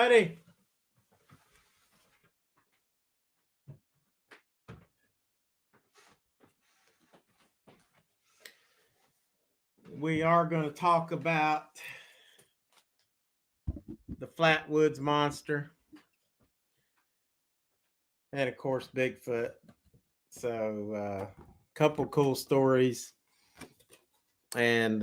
everybody. We are going to talk about the Flatwoods Monster and, of course, Bigfoot. So, couple cool stories. And,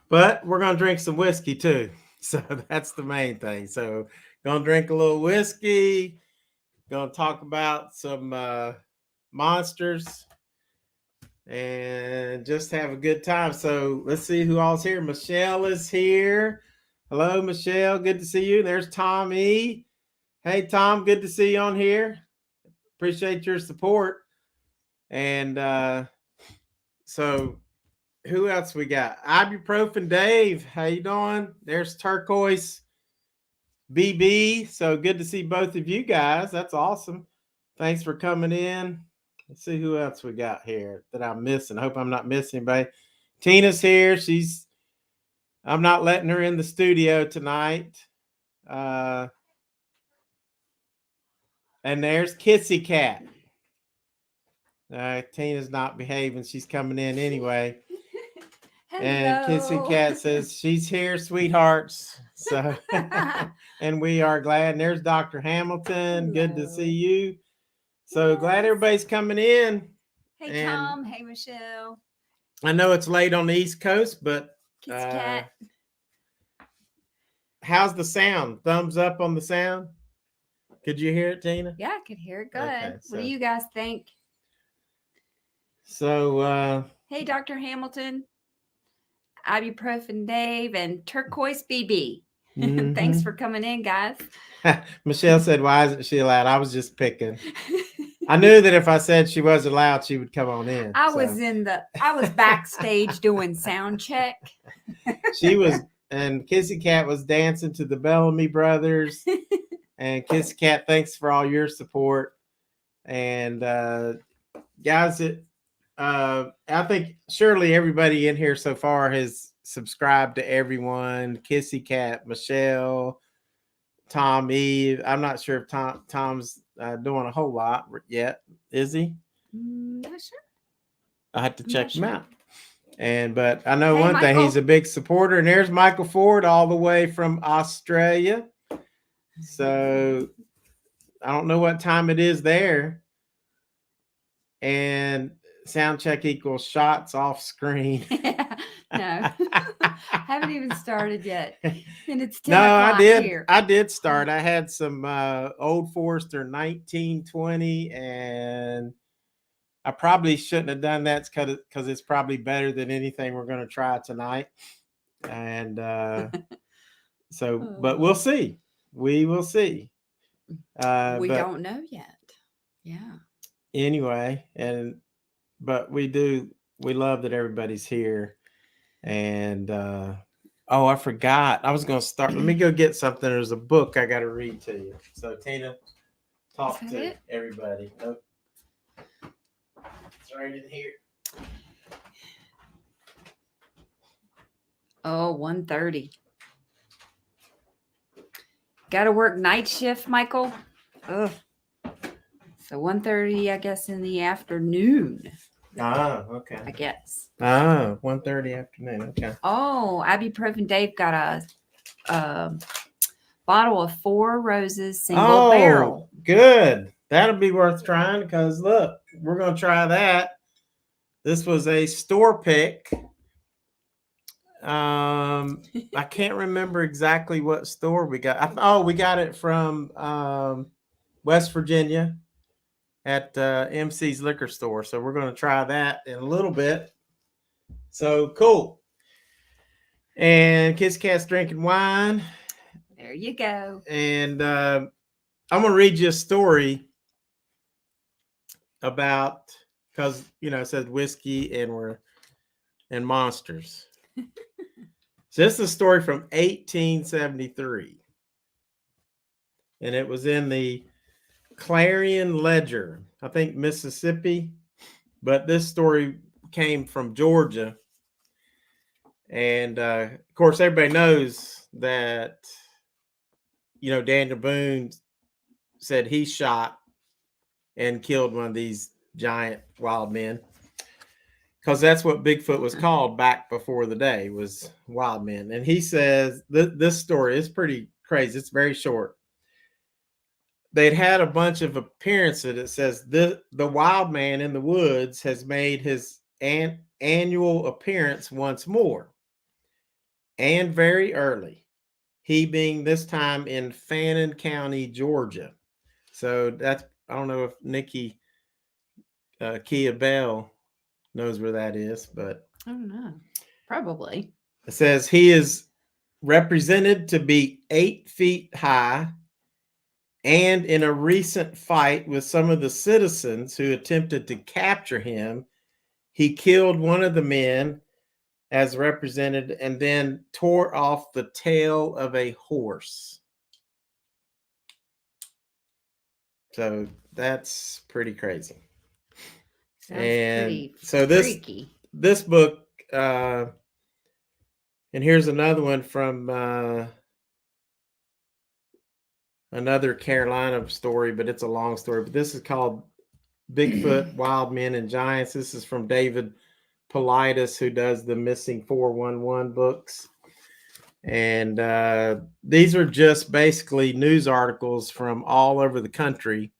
but we're going to drink some whiskey too. So that's the main thing. So going to drink a little whiskey. Going to talk about some monsters and just have a good time. So let's see who all's here. Michelle is here. Hello, Michelle. Good to see you. There's Tom E. Hey, Tom. Good to see you on here. Appreciate your support. And so who else we got? Ibuprofen Dave. How you doing? There's Turquoise BB. So good to see both of you guys. That's awesome. Thanks for coming in. Let's see who else we got here that I'm missing. I hope I'm not missing anybody. Tina's here. I'm not letting her in the studio tonight. And there's Kissy Kat. Tina's not behaving. She's coming in anyway. And Kissy Kat says she's here, sweethearts. So, and we are glad. And there's Dr. Hamilton. Hello. Good to see you. So glad everybody's coming in. Hey, Tom. Hey, Michelle. I know it's late on the East Coast, but Kissy Kat. How's the sound? Thumbs up on the sound. Could you hear it, Tina? Yeah, I could hear it good. Okay, so, what do you guys think? So, hey, Dr. Hamilton, Ibuprofen Dave, and Turquoise BB. Mm-hmm. Thanks for coming in, guys. Michelle said, "Why isn't she allowed?" I was just picking. I knew that if I said she was allowed, she would come on in. I was backstage doing sound check. She was, and Kissy Kat was dancing to the Bellamy Brothers. And Kissy Kat, thanks for all your support. And guys, I think surely everybody in here so far has subscribed to everyone. Kissy Kat, Michelle, Tom Eve. I'm not sure if Tom's doing a whole lot yet. Is he? Not sure. I have to check him out. But I know one thing, he's a big supporter. And there's Michael Ford all the way from Australia. So I don't know what time it is there. And sound check equals shots off screen. No, haven't even started yet. And it's 10 no, o'clock here. I did start. I had some Old Forester 1920, and I probably shouldn't have done that because it's probably better than anything we're going to try tonight. And but we'll see. We will see. We don't know yet. Yeah. Anyway, but we love that everybody's here. And I forgot. I was going to start. Let me go get something. There's a book I got to read to you. So Tina, talk to everybody. Nope. It's right in here. Oh, 1:30. Got to work night shift, Michael. Ugh. So 1:30, I guess, in the afternoon. Ah, okay. I guess. 1:30 afternoon. Okay. Oh, Ibuprofen Dave got a bottle of Four Roses Single Barrel. Good. That'll be worth trying because look, we're going to try that. This was a store pick. I can't remember exactly what store we got. We got it from West Virginia at MC's liquor store. So we're going to try that in a little bit. So cool. And Kissy Kat's drinking wine. There you go. And I'm going to read you a story about, because, it says whiskey and monsters. So this is a story from 1873. And it was in the Clarion Ledger, I think Mississippi. But this story came from Georgia. And of course, everybody knows that, Daniel Boone said he shot and killed one of these giant wild men, because that's what Bigfoot was called back before the day, was wild men. And he says this story is pretty crazy. It's very short. They'd had a bunch of appearances. It says the wild man in the woods has made his annual appearance once more, and very early, he being this time in Fannin County, Georgia. So that's, I don't know if Nikki Kia-Belle knows where that is, but I don't know. Probably. It says he is represented to be 8 feet high, and in a recent fight with some of the citizens who attempted to capture him, he killed one of the men as represented and then tore off the tail of a horse. So that's pretty crazy. Sounds and pretty so freaky. this book, and here's another one from another Carolina story, but it's a long story. But this is called Bigfoot, Wild Men, and Giants. This is from David Paulides, who does the Missing 411 books. And these are just basically news articles from all over the country,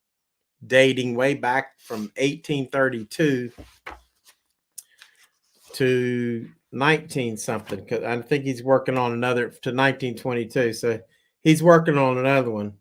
dating way back from 1832 to 19 something. Because I think he's working on another to 1922. So he's working on another one.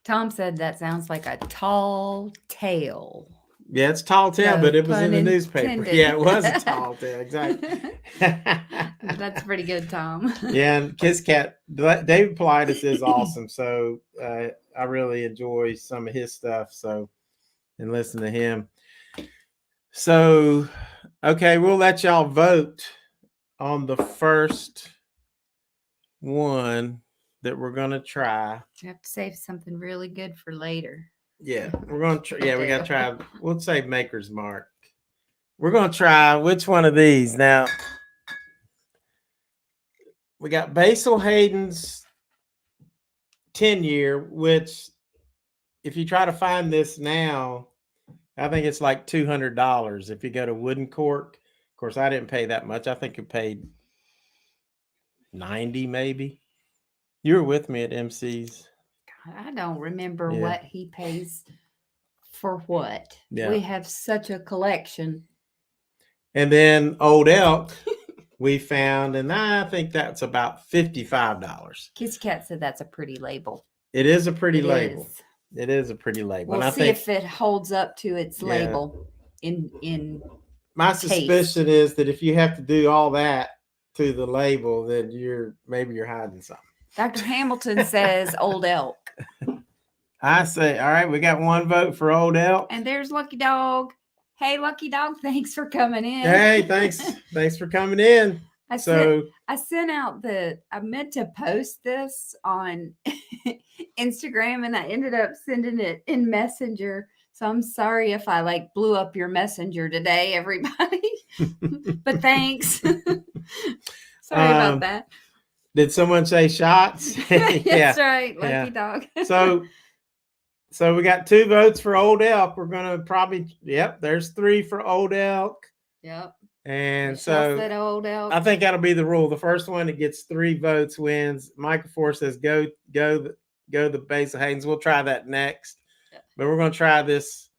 Tom said that sounds like a tall tale. Yeah, it's tall tale, No but it was in the pun newspaper. intended. Yeah, it was a tall tale, exactly. That's pretty good, Tom. Yeah, and Kissy Kat, David Paulides is awesome. So I really enjoy some of his stuff. So, and listen to him. So, okay, we'll let y'all vote on the first one that we're gonna try. You have to save something really good for later. Yeah, we're gonna try. Yeah, we gotta try. We'll say Maker's Mark. We're gonna try which one of these now. We got Basil Hayden's 10-year, which if you try to find this now, I think it's like $200. If you go to Wooden Cork, of course, I didn't pay that much. I think you paid $90 maybe. You were with me at MC's. I don't remember what he pays for what. Yeah. We have such a collection. And then Old Elk we found, and I think that's about $55. Kissy Kat said that's a pretty label. It is a pretty label. It is a pretty label. We'll see if it holds up to its label in my suspicion is that if you have to do all that to the label, then maybe you're hiding something. Dr. Hamilton says Old Elk. I say, all right, we got one vote for Old Elk. And there's Lucky Dog. Hey, Lucky Dog, thanks for coming in. Hey, thanks for coming in. I sent out I meant to post this on Instagram, and I ended up sending it in Messenger. So I'm sorry if I blew up your Messenger today, everybody. But thanks. Sorry about that. Did someone say shots? That's right, Lucky Dog. So we got 2 votes for Old Elk. We're gonna probably there's 3 for Old Elk. Yep. And so Old Elk. I think that'll be the rule. The first one that gets 3 votes wins. Michael Ford says go the Basil Haydens. We'll try that next. But we're gonna try this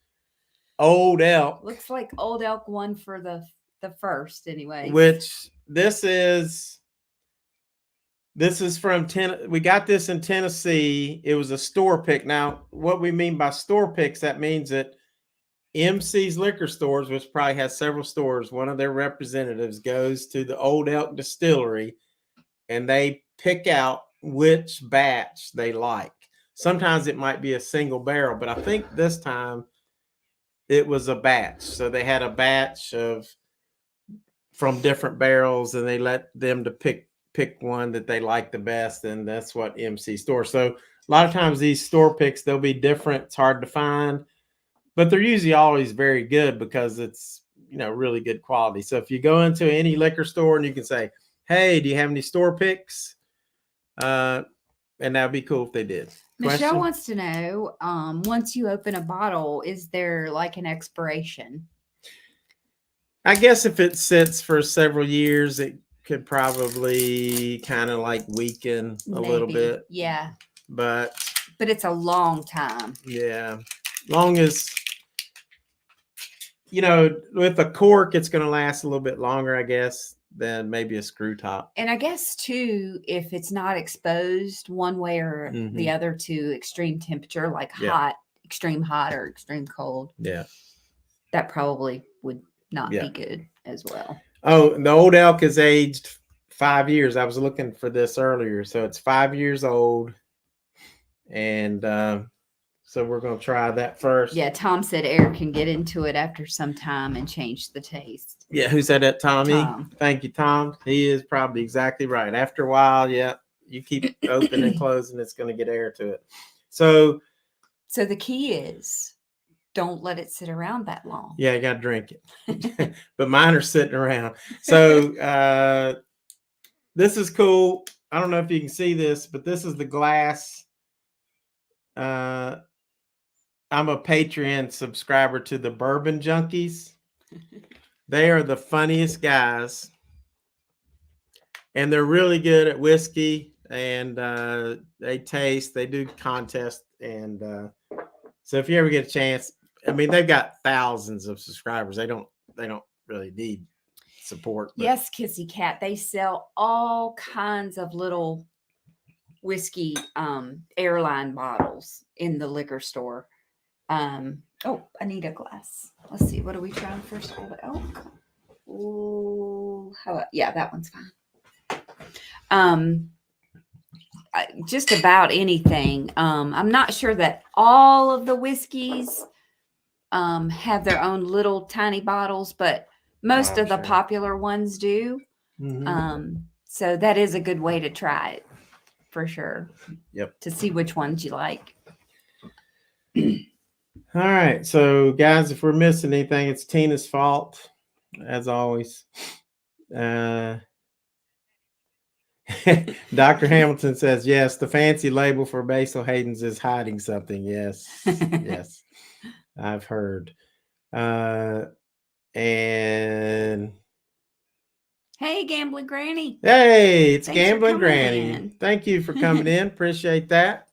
Old Elk. Looks like Old Elk won for the first anyway. Which this is from we got this in Tennessee. It was a store pick. Now, what we mean by store picks, that means that MC's Liquor Stores, which probably has several stores, one of their representatives goes to the Old Elk Distillery and they pick out which batch they like. Sometimes it might be a single barrel, but I think this time it was a batch. So they had a batch from different barrels, and they let them to pick one that they like the best, and that's what MC stores. So a lot of times these store picks, they'll be different. It's hard to find. but they're usually always very good because it's, really good quality. So if you go into any liquor store and you can say, hey, do you have any store picks? And that'd be cool if they did. Michelle wants to know, once you open a bottle, is there like an expiration? I guess if it sits for several years, it could probably kind of like weaken a little bit. Yeah. But it's a long time. Yeah. Long as, with a cork, it's going to last a little bit longer, I guess, than maybe a screw top. And I guess, too, if it's not exposed one way or the other to extreme temperature, like hot, extreme hot or extreme cold. Yeah. That probably would not be good as well. Oh, the old elk is aged 5 years. I was looking for this earlier. So it's 5 years old. And so we're going to try that first. Yeah, Tom said Eric can get into it after some time and change the taste. Yeah, who said that, Tommy? Tom. Thank you, Tom. He is probably exactly right. After a while, you keep opening and closing, it's going to get air to it. So the key is don't let it sit around that long. Yeah, you got to drink it. But mine are sitting around. So this is cool. I don't know if you can see this, but this is the glass. I'm a Patreon subscriber to the Bourbon Junkies. They are the funniest guys. And they're really good at whiskey. And they do contests. And so if you ever get a chance, I mean, they've got thousands of subscribers. They don't really need support. But. Yes, Kissy Kat. They sell all kinds of little whiskey airline bottles in the liquor store. Oh, I need a glass. Let's see. What are we trying first? Oh, that one's fine. Just about anything. I'm not sure that all of the whiskeys have their own little tiny bottles, but most of the popular ones do. So that is a good way to try it for sure. Yep. To see which ones you like. All right. So guys, if we're missing anything, it's Tina's fault, as always. Dr. Hamilton says, yes, the fancy label for Basil Hayden's is hiding something. Yes. Yes. I've heard. And hey, Gambling Granny. Hey, it's Gambling Granny. Thank you for coming in. Appreciate that.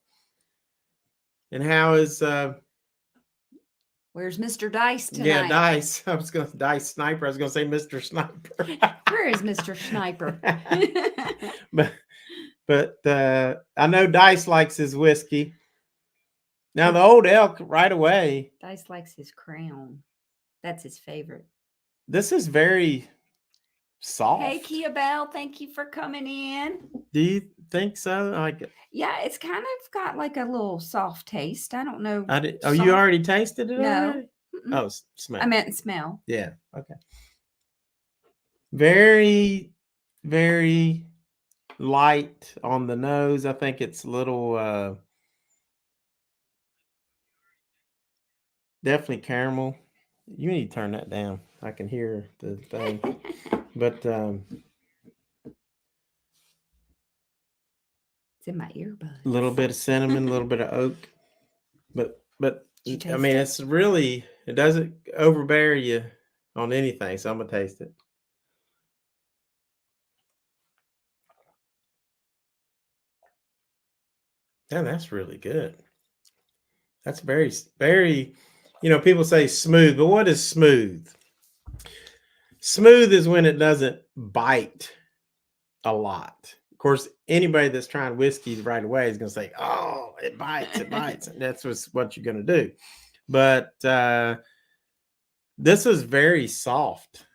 And how is where's Mr. Dice tonight? Yeah, Dice. I was going to Dice Sniper. I was going to say Mr. Sniper. Where is Mr. Sniper? but I know Dice likes his whiskey. Now the old elk right away. Dice likes his Crown. That's his favorite. This is very soft. Hey, Kia-Belle, thank you for coming in. Do you think so? Like it? Yeah, it's kind of got like a little soft taste. I don't know. Oh, you already tasted it? No. Oh, smell. I meant smell. Yeah. Okay. Very, very light on the nose. I think it's a little definitely caramel. You need to turn that down. I can hear the thing. But it's in my earbuds. A little bit of cinnamon, a little bit of oak. But I mean, it's really, it doesn't overbear you on anything. So I'm gonna taste it. Yeah, that's really good. That's very, very, people say smooth, but what is smooth? Smooth is when it doesn't bite a lot. Of course, anybody that's trying whiskey right away is going to say, oh, it bites. And that's what you're going to do. But this is very soft.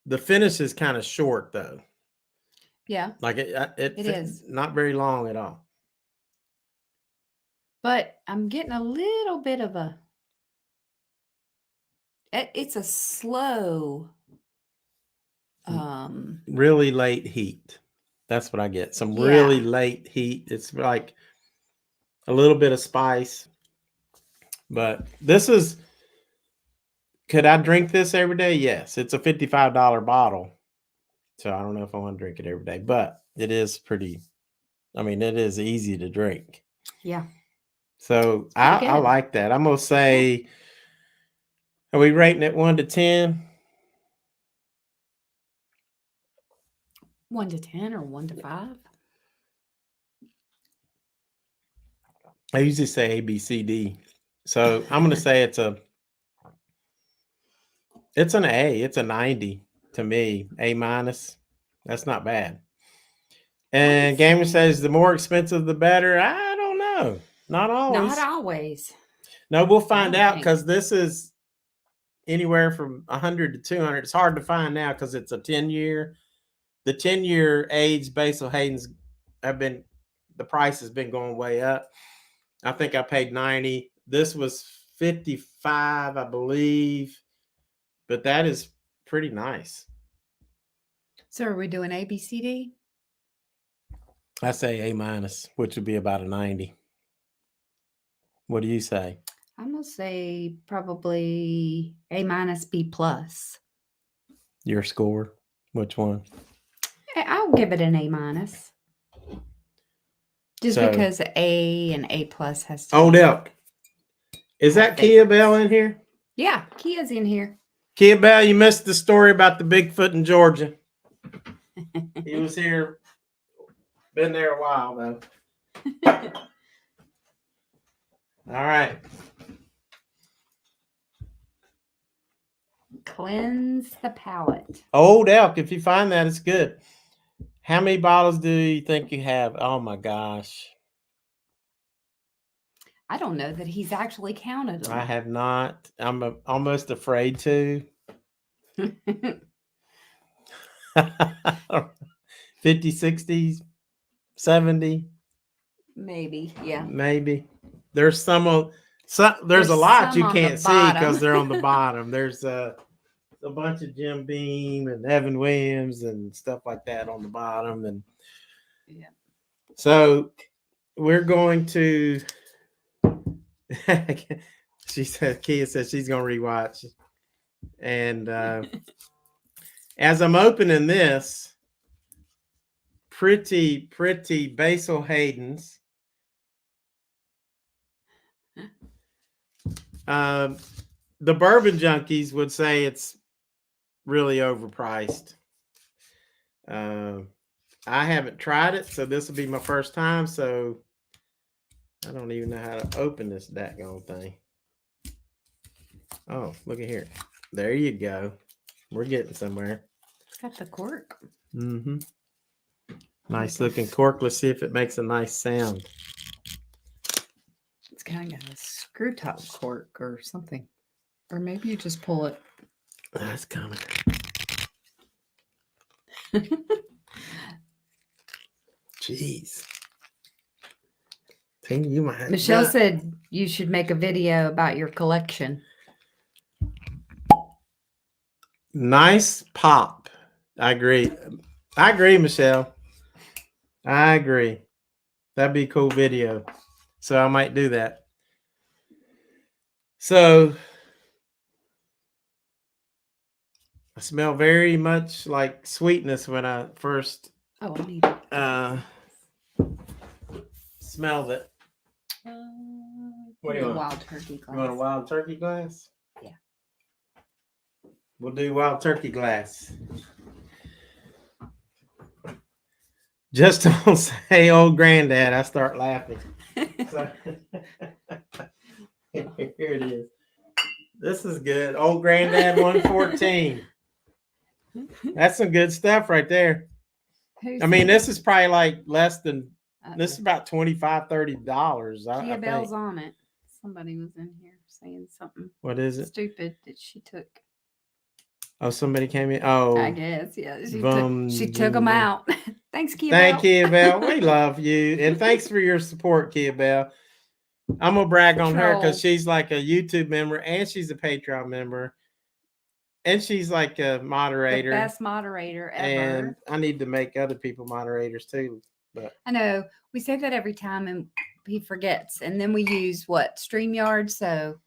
The finish is kind of short, though. Yeah. Like it is not very long at all. But I'm getting a little bit of it's a slow, really late heat. That's what I get. Some really late heat. It's like a little bit of spice, But this is, could I drink this every day? Yes. It's a $55 bottle. So I don't know if I want to drink it every day, but it is pretty, I mean, it is easy to drink. Yeah. So pretty I good. like that. I'm going to say, are we rating it 1 to 10? 1 to 10 or 1 to 5? I usually say A, B, C, D. So I'm going to say it's an A. It's a 90 to me. A minus. That's not bad. And Gamer says the more expensive, the better. I don't know. Not always. Not always. No, we'll find don't out think. because this is anywhere from 100 to 200. It's hard to find now because it's a 10-year. The 10-year age Basil Hayden's the price has been going way up. I think I paid 90. This was 55, I believe. But that is pretty nice. So are we doing A, B, C, D? I say A minus, which would be about a 90. What do you say? I'm going to say probably A minus, B plus. Your score? Which one? I'll give it an A minus. Just So- because A and A plus has to Old be- Elk. Is My that Kia-Belle in here? Yeah, Kia's in here. Kia-Belle, you missed the story about the Bigfoot in Georgia. He was here. Been there a while, though. All right. Cleanse the palate. Old Elk, if you find that, it's good. How many bottles do you think you have? Oh, my gosh. I don't know that he's actually counted them. I have not. I'm almost afraid to. 50, 60, 70. Maybe, yeah. Maybe. There's there's a lot you can't see because they're on the bottom. There's a bunch of Jim Beam and Evan Williams and stuff like that on the bottom. And yeah. So we're going to Kia says she's gonna rewatch. And as I'm opening this, pretty Basil Hayden's. The bourbon junkies would say it's really overpriced. I haven't tried it, so this will be my first time. So I don't even know how to open this daggone thing. Oh, look at here. There you go. We're getting somewhere. It's got the cork. Mm-hmm. Nice looking cork. Let's see if it makes a nice sound. It's kind of got a screw top cork or something. Or maybe you just pull it. That's kind of. Jeez. You might have Michelle said you should make a video about your collection. Nice pop. I agree, Michelle. I agree. That'd be a cool video. So I might do that. So I smell very much like sweetness when I first Oh, I need smelled it. What do you want? Wild turkey glass. You want a wild turkey glass? Yeah. We'll do wild turkey glass. Just don't say old granddad. I start laughing. So, here it is. This is good. Old granddad 114. That's some good stuff right there. I mean, this is probably like less than, this is about $25, $30. Kia-Belle's on it. Somebody was in here saying something. What is it? Stupid that she took. Oh, somebody came in. Oh, I guess, yeah. She took boom. them out. Thanks, Kia-Belle. Thank you, Kia-Belle. We love you. And thanks for your support, Kia-Belle. I'm going to brag on her because she's like a YouTube member and she's a Patreon member. And she's like a moderator. The best moderator ever. And I need to make other people moderators too. But I know. We say that every time. And he forgets. And then we use what? StreamYard. So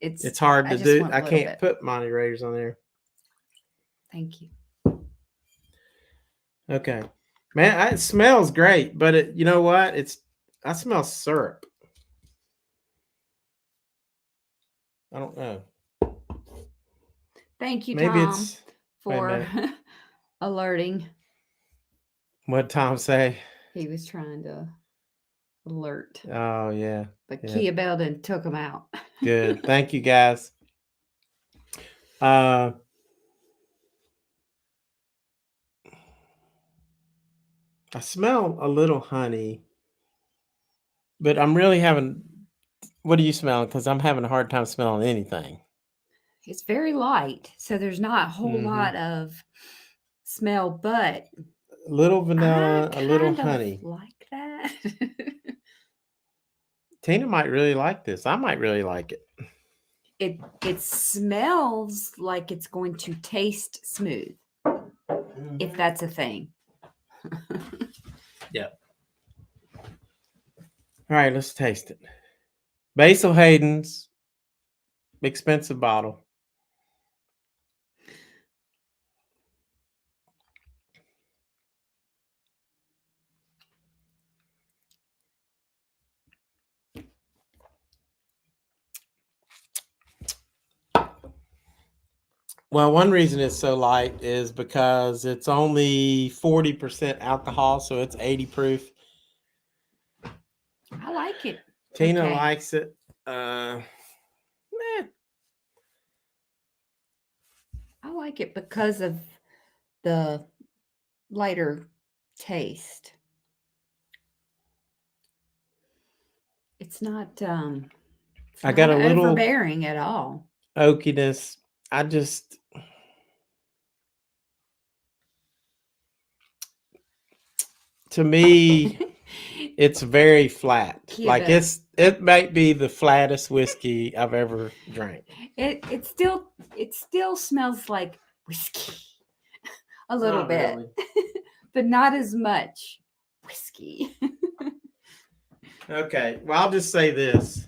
It's hard I to just do. want a I little can't bit. put moderators on there. Thank you. Okay, man, it smells great, but you know what? I smell syrup. I don't know. Thank you, Maybe Tom, it's for alerting. What'd Tom say? He was trying to alert. Oh yeah. But yeah. Kia-Belle then took him out. Good. Thank you, guys. I smell a little honey, but I'm really having. What are you smelling? Because I'm having a hard time smelling anything. It's very light, so there's not a whole lot of smell, but a little vanilla, I a little kind of honey. like that. Tina might really like this. I might really like it. It smells like it's going to taste smooth, if that's a thing. Yeah. All right, let's taste it. Basil Hayden's expensive bottle. Well, one reason it's so light is because it's only 40% alcohol, so it's 80 proof. I like it. Tina likes it. I like it because of the lighter taste. It's not I got a little overbearing at all. Oakiness. To me, it's very flat. Like it might be the flattest whiskey I've ever drank. It still smells like whiskey a little bit, really. But not as much whiskey. Okay, well, I'll just say this.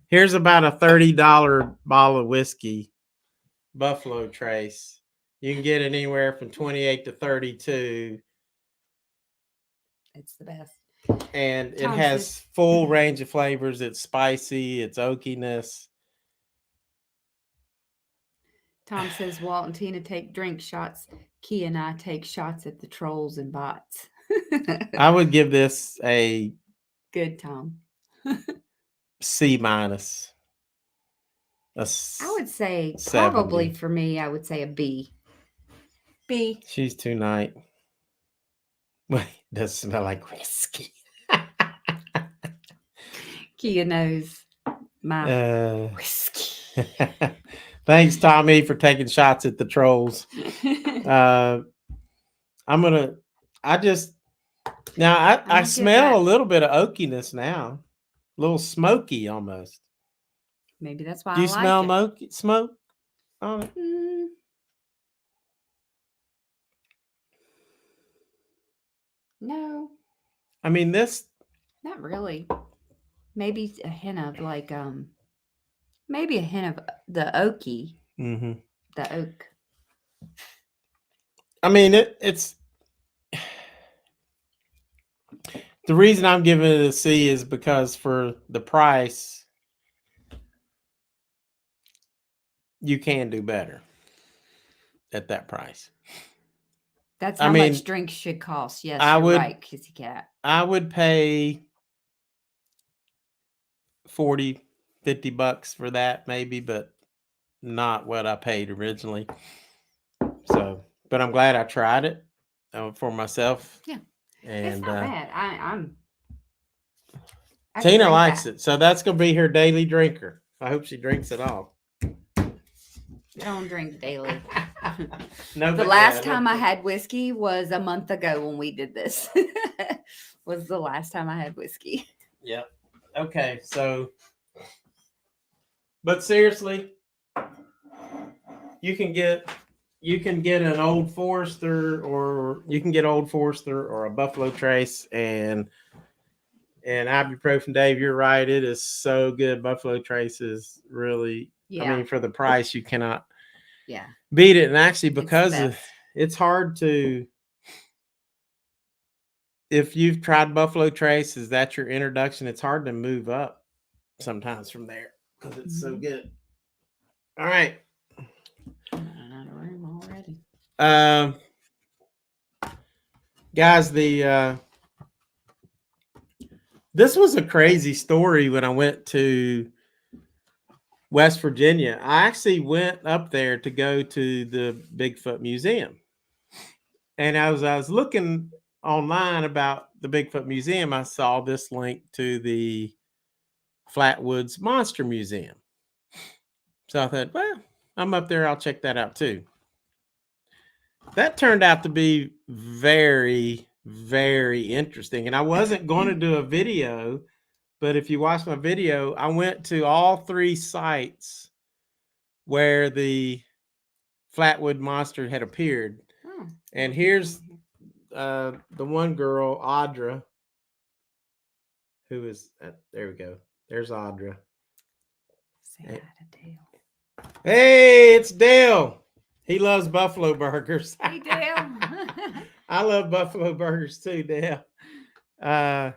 Here's about a $30 bottle of whiskey, Buffalo Trace. You can get it anywhere from 28 to 32. It's the best. And it has full range of flavors. It's spicy. It's oakiness. Tom says Walt and Tina take drink shots. Key and I take shots at the trolls and bots. I would give this a good, Tom. C minus. I would say 70. Probably for me, I would say a B. B. She's too nice. Wait, it does smell like whiskey. Kia knows my whiskey. Thanks, Tommy, for taking shots at the trolls. I smell a little bit of oakiness now. A little smoky almost. Maybe that's why Do you smell smoke on it? No. I mean, this. Not really. Maybe a hint of maybe a hint of the oaky. Mm-hmm. The oak. I mean, it's. The reason I'm giving it a C is because for the price, you can do better at that price. That's how much drinks should cost. Yes, you're right, Kissy Kat. I would pay $40, $50 for that maybe, but not what I paid originally. So, but I'm glad I tried it for myself. Yeah. And it's not bad. Tina likes it. So that's going to be her daily drinker. I hope she drinks it all. Don't drink daily. No, the last time I had whiskey was a month ago when we did this. Was the last time I had whiskey. Yep. Okay. So, but seriously, you can get an Old Forester or a Buffalo Trace, and And ibuprofen, Dave, you're right. It is so good. Buffalo Trace is really, I mean, for the price, you cannot beat it. And actually, because it's hard to, if you've tried Buffalo Trace, is that your introduction? It's hard to move up sometimes from there because it's so good. All right. I'm out of room already. Guys, this was a crazy story when I went to West Virginia. I actually went up there to go to the Bigfoot Museum. And as I was looking online about the Bigfoot Museum, I saw this link to the Flatwoods Monster Museum. So I thought, well, I'm up there. I'll check that out too. That turned out to be very, very interesting. And I wasn't going to do a video, but if you watch my video, I went to all 3 sites where the Flatwood Monster had appeared. And here's the one girl, Audra, who is there we go. There's Audra. Say hi to Dale. Hey, it's Dale. He loves buffalo burgers. Hey, Dale. I love buffalo burgers too, Dale. Say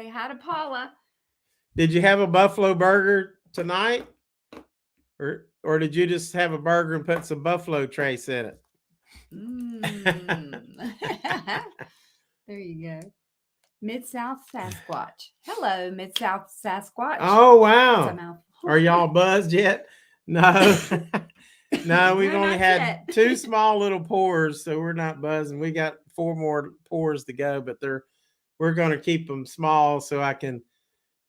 hi to Paula. Did you have a buffalo burger tonight? Or did you just have a burger and put some Buffalo Trace in it? There you go. Mid-South Sasquatch. Hello, Mid-South Sasquatch. Oh, wow. Are y'all buzzed yet? No. No, we've only had 2 small little pours, so we're not buzzing. We got 4 more pours to go, but we're going to keep them small so I can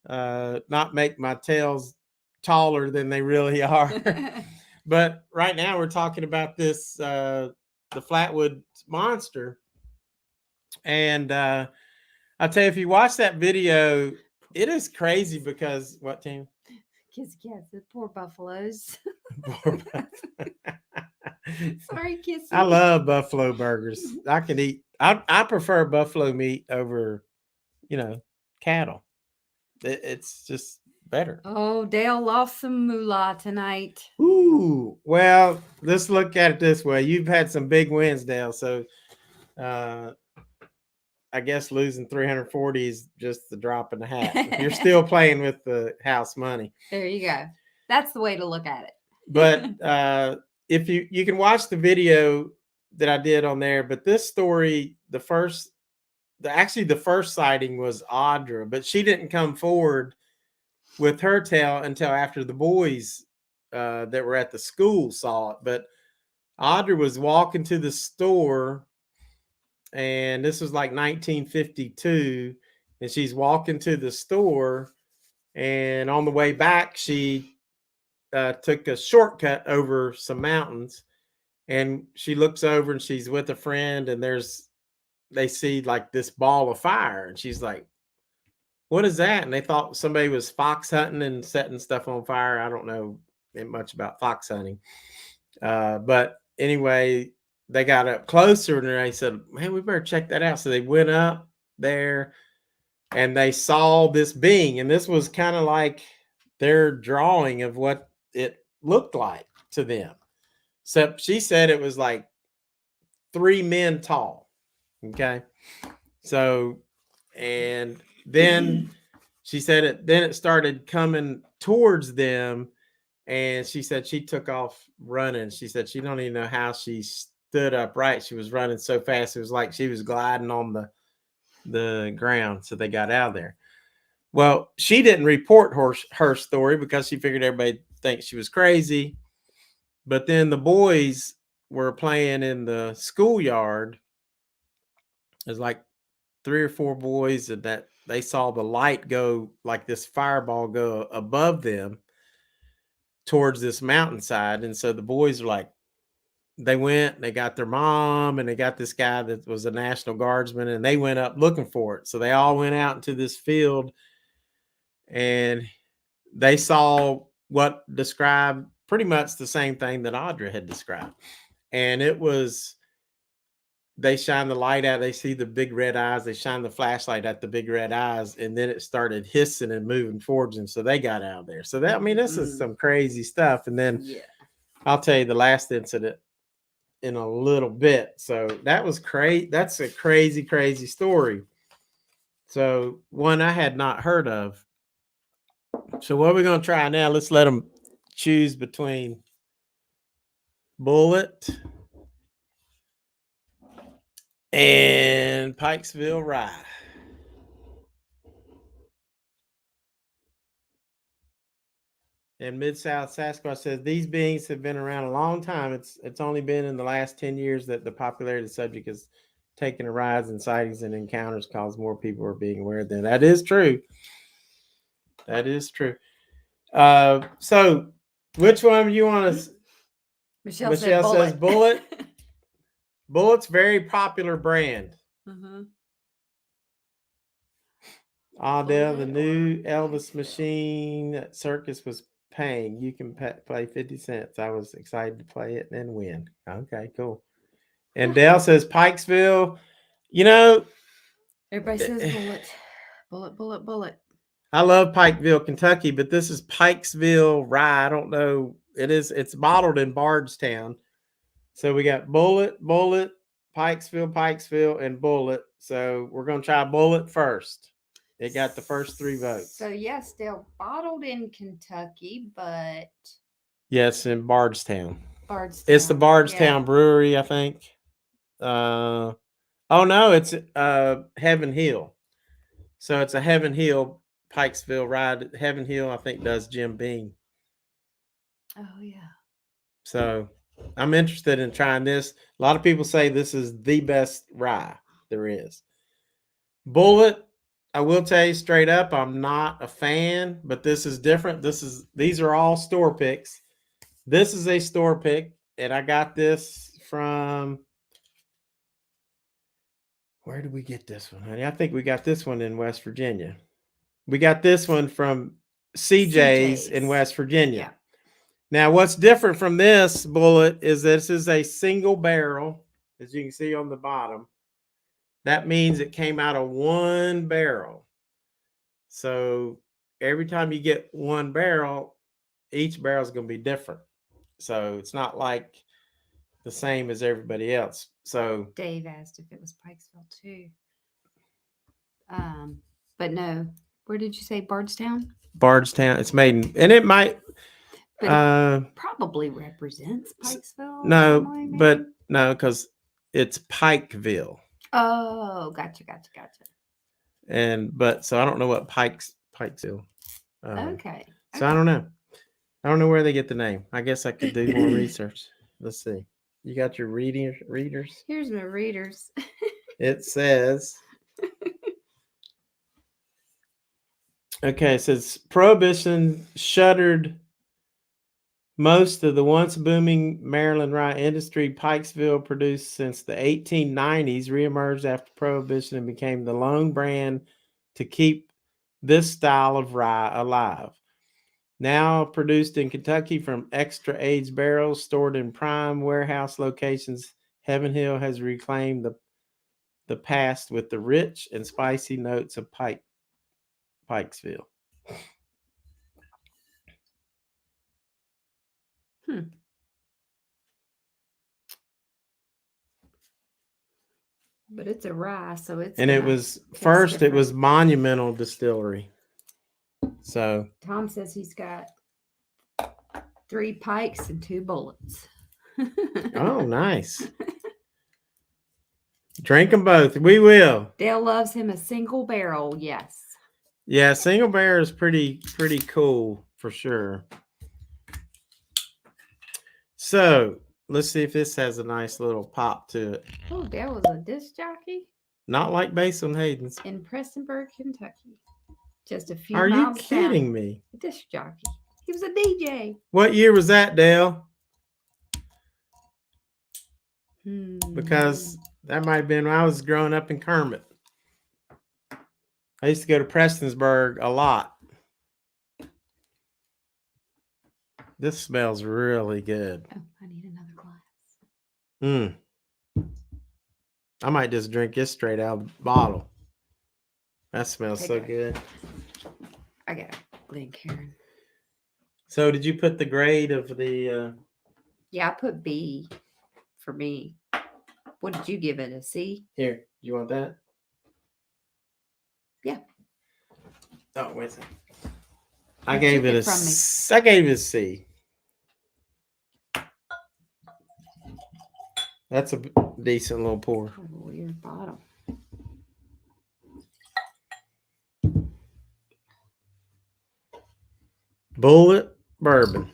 not make my tails taller than they really are. But right now we're talking about this the Flatwood Monster. And I'll tell you, if you watch that video, it is crazy because what, Tim? Kissy Kat, the poor buffaloes. Poor Sorry, Kissy. I love buffalo burgers. I can eat. I prefer buffalo meat over, cattle. It's just better. Oh, Dale lost some moolah tonight. Ooh, well, let's look at it this way. You've had some big wins, Dale. So I guess losing 340 is just the drop in the hat. You're still playing with the house money. There you go. That's the way to look at it. But if you can watch the video that I did on there, but this story, the first sighting was Audra, but she didn't come forward with her tale until after the boys that were at the school saw it. But Audra was walking to the store, and this was like 1952, and she's walking to the store, and on the way back, she took a shortcut over some mountains, and she looks over and she's with a friend, and they see like this ball of fire, and she's like, what is that? And they thought somebody was fox hunting and setting stuff on fire. I don't know much about fox hunting. But anyway, they got up closer and they said, man, we better check that out. So they went up there and they saw this being. And this was kind of like their drawing of what it looked like to them. So she said it was like 3 men tall. Okay. So, and then she said it started coming towards them, and she said she took off running. She said she don't even know how she stood upright. She was running so fast. It was like she was gliding on the ground. So they got out of there. Well, she didn't report her story because she figured everybody thinks she was crazy. But then the boys were playing in the schoolyard. There's like 3 or 4 boys that they saw the light go, like this fireball go above them towards this mountainside. And so the boys were like, they went, they got their mom, and they got this guy that was a National Guardsman, and they went up looking for it. So they all went out into this field, and they saw what described pretty much the same thing that Audra had described. And it was they shine the light out. They see the big red eyes. They shine the flashlight at the big red eyes, and then it started hissing and moving towards them. So they got out of there. So that, I mean, this is some crazy stuff. And then I'll tell you the last incident in a little bit. So that was crazy. That's a crazy, crazy story. So one I had not heard of. So what we're going to try now, let's let them choose between Bulleit and Pikesville Rye. And Mid-South Sasquatch says these beings have been around a long time. It's only been in the last 10 years that the popularity of the subject has taken a rise, and sightings and encounters cause more people are being aware of them. That is true. That is true. So which one do you want to? Michelle says Bulleit. Bulleit's very popular brand. Dale, the new Elvis machine that Circus was paying. You can play 50 cents. I was excited to play it and then win. Okay, cool. And Dale says Pikesville. You know, everybody says Bulleit. I love Pikeville, Kentucky, but this is Pikesville Rye. I don't know. It's bottled in Bardstown. So we got Bulleit, Pikesville, and Bulleit. So we're going to try Bulleit first. It got the first 3 votes. So yes, they're bottled in Kentucky, but yes, in Bardstown. It's the Bardstown Brewery, I think. Oh no, it's Heaven Hill. So it's a Heaven Hill Pikesville Rye. Heaven Hill, I think, does Jim Beam. Oh yeah. So I'm interested in trying this. A lot of people say this is the best rye there is. Bulleit, I will tell you straight up, I'm not a fan, but this is different. These are all store picks. This is a store pick, and I got this from, where did we get this one, honey? I think we got this one in West Virginia. We got this one from CJ's in West Virginia. Yeah. Now, what's different from this Bulleit is this is a single barrel, as you can see on the bottom. That means it came out of one barrel. So every time you get one barrel, each barrel is going to be different. So it's not like the same as everybody else. So Dave asked if it was Pikesville too. But no. Where did you say Bardstown? Bardstown. It's made in, and it might. But it probably represents Pikesville. No, but no, because it's Pikeville. Oh, gotcha. So I don't know what Pikesville. Okay. So I don't know. I don't know where they get the name. I guess I could do more research. Let's see. You got your readers? Here's my readers. It says. Okay, it says Prohibition shuttered most of the once booming Maryland rye industry. Pikesville, produced since the 1890s, reemerged after Prohibition and became the lone brand to keep this style of rye alive. Now produced in Kentucky from extra aged barrels stored in prime warehouse locations, Heaven Hill has reclaimed the past with the rich and spicy notes of Pikesville. But it's a rye, so it's. And it was first. Different. It was Monumental Distillery. So Tom says he's got 3 Pikes and 2 Bulleits. Oh, nice. Drink them both. We will. Dale loves him a single barrel. Yes. Yeah, single barrel is pretty cool for sure. So let's see if this has a nice little pop to it. Oh, Dale was a disc jockey? Not like Basil Hayden's. In Prestonburg, Kentucky. Just a few miles down. Are you kidding me? A disc jockey. He was a DJ. What year was that, Dale? Because that might have been when I was growing up in Kermit. I used to go to Prestonsburg a lot. This smells really good. Oh, I need another glass. I might just drink this straight out of the bottle. That smells Take so it. good. I got a Glencairn. So did you put the grade of the Yeah, I put B for me. What did you give it? A C? here? You want that? Yeah. Oh, wait a second. I You gave took it it a from me. I gave it a C. That's a decent little pour. What a weird bottle. Bulleit Bourbon.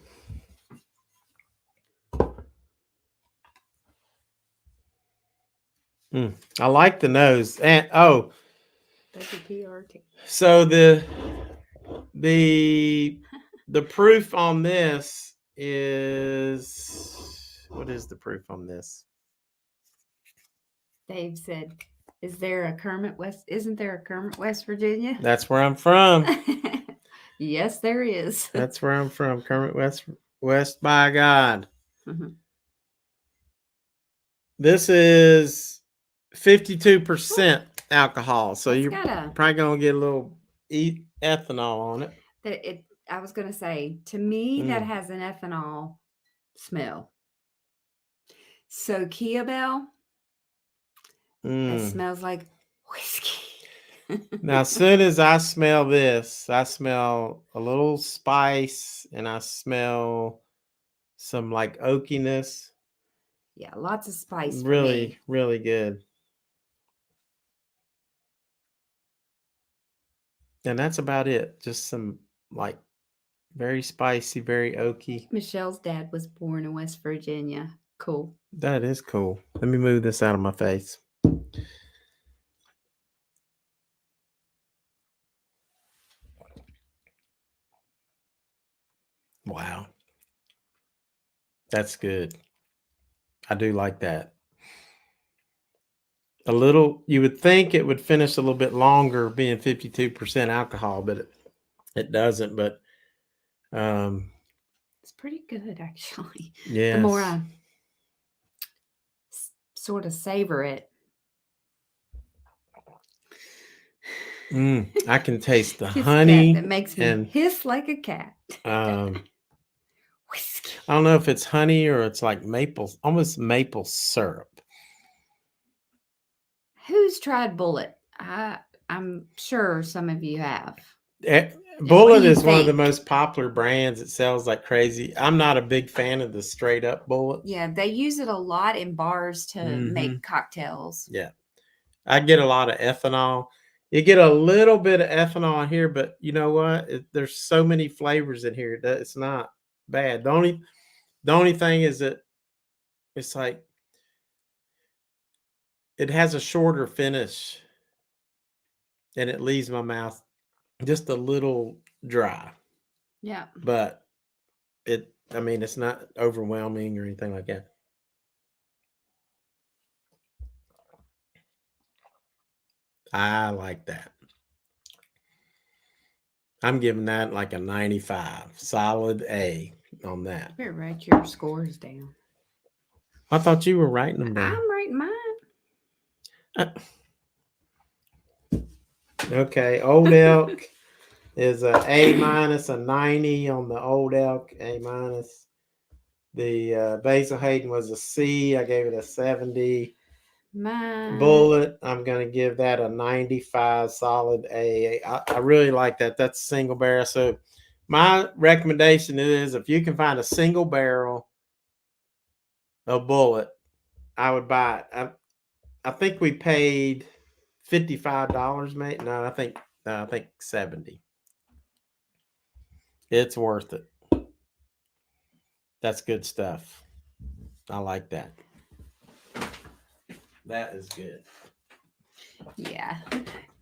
I like the nose. And WPRT. so the proof on this is, what is the proof on this? Dave said, "Is there a Kermit West? Isn't there a Kermit, West Virginia?" That's where I'm from. Yes, there is. That's where I'm from. Kermit, West by God. Mhm. This is 52% alcohol, so It's you're got probably gonna get a little ethanol on it. I was gonna say, to me, that Mm. has an ethanol smell. So Kia-Belle, it Mm. smells like whiskey. Now, as soon as I smell this, I smell a little spice and I smell some like oakiness. Yeah, lots of spice for Really, me. really good. And that's about it. Just some like very spicy, very oaky. Michelle's dad was born in West Virginia. Cool. That is cool. Let me move this out of my face. Wow. That's good. I do like that. A little, you would think it would finish a little bit longer being 52% alcohol, but it doesn't. But It's pretty good, actually. yes. The more I sort of savor it, I can taste the Kissy honey. Kat, that makes me and hiss like a cat. Whiskey. I don't know if it's honey or it's like maple, almost maple syrup. Who's tried Bulleit? I'm sure some of you have. what do Bulleit you is one of the think? most popular brands. It sells like crazy. I'm not a big fan of the straight up Bulleit. Yeah, they use it a lot in bars to Mhm. make cocktails. Yeah. I get a lot of ethanol. You get a little bit of ethanol in here, but you know what? There's so many flavors in here that it's not bad. The only thing is that it's like it has a shorter finish and it leaves my mouth just a little dry. Yeah. But it's not overwhelming or anything like that. I like that. I'm giving that like a 95, solid A on that. You better write your scores down. I thought you were writing them down. I'm writing mine. Okay, Old Elk is a A minus, a 90 on the Old Elk, A minus. The Basil Hayden was a C. I gave it a 70. Mine. Bulleit, I'm going to give that a 95, solid A. I really like that. That's single barrel. So my recommendation is if you can find a single barrel of Bulleit, I would buy it. I think we paid $55, mate. No, I think 70. It's worth it. That's good stuff. I like that. That is good. Yeah.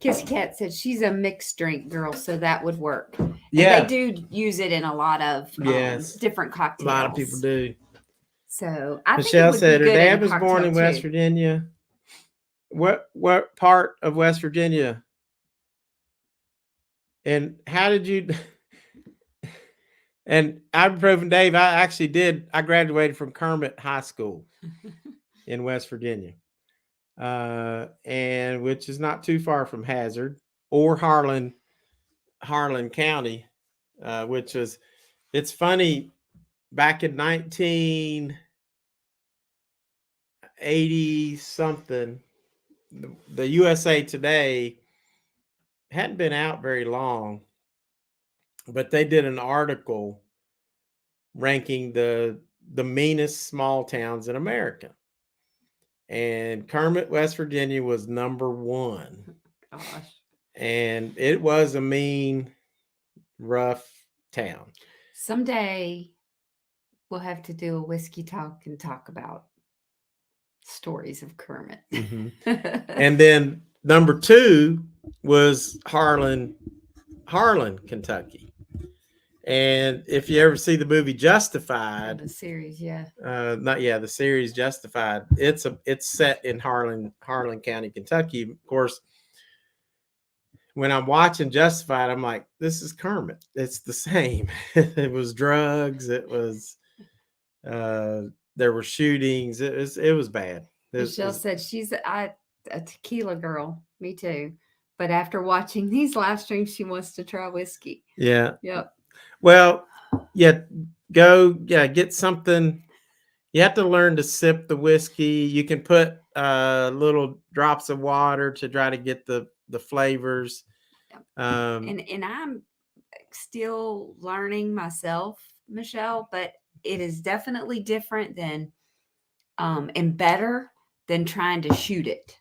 Kissy Kat said she's a mixed drink girl, so that would work. Yeah. And they do use it in a lot of different A cocktails. lot of people do. So I Michelle think it would said be her good dad in a was born in cocktail, West too. Virginia. What part of West Virginia? And how did you? And ibuprofen Dave, I graduated from Kermit High School in West Virginia. and which is not too far from Hazard or Harlan County, which is, it's funny, back in 1980 something, the USA Today hadn't been out very long, but they did an article ranking the meanest small towns in America. And Kermit, West Virginia was number 1. Gosh. And it was a mean, rough town. Someday we'll have to do a whiskey talk and talk about stories of Kermit. Mm-hmm. And then number 2 was Harlan, Kentucky. And if you ever see the movie Justified, the series, the series Justified, it's set in Harlan County, Kentucky. Of course, when I'm watching Justified, I'm like, this is Kermit. It's the same. It was drugs. It was there were shootings. It was bad. Michelle said she's a tequila girl. Me too. But after watching these live streams, she wants to try whiskey. Yeah. Yep. Well, get something. You have to learn to sip the whiskey. You can put little drops of water to try to get the flavors. And I'm still learning myself, Michelle, but it is definitely different than and better than trying to shoot it.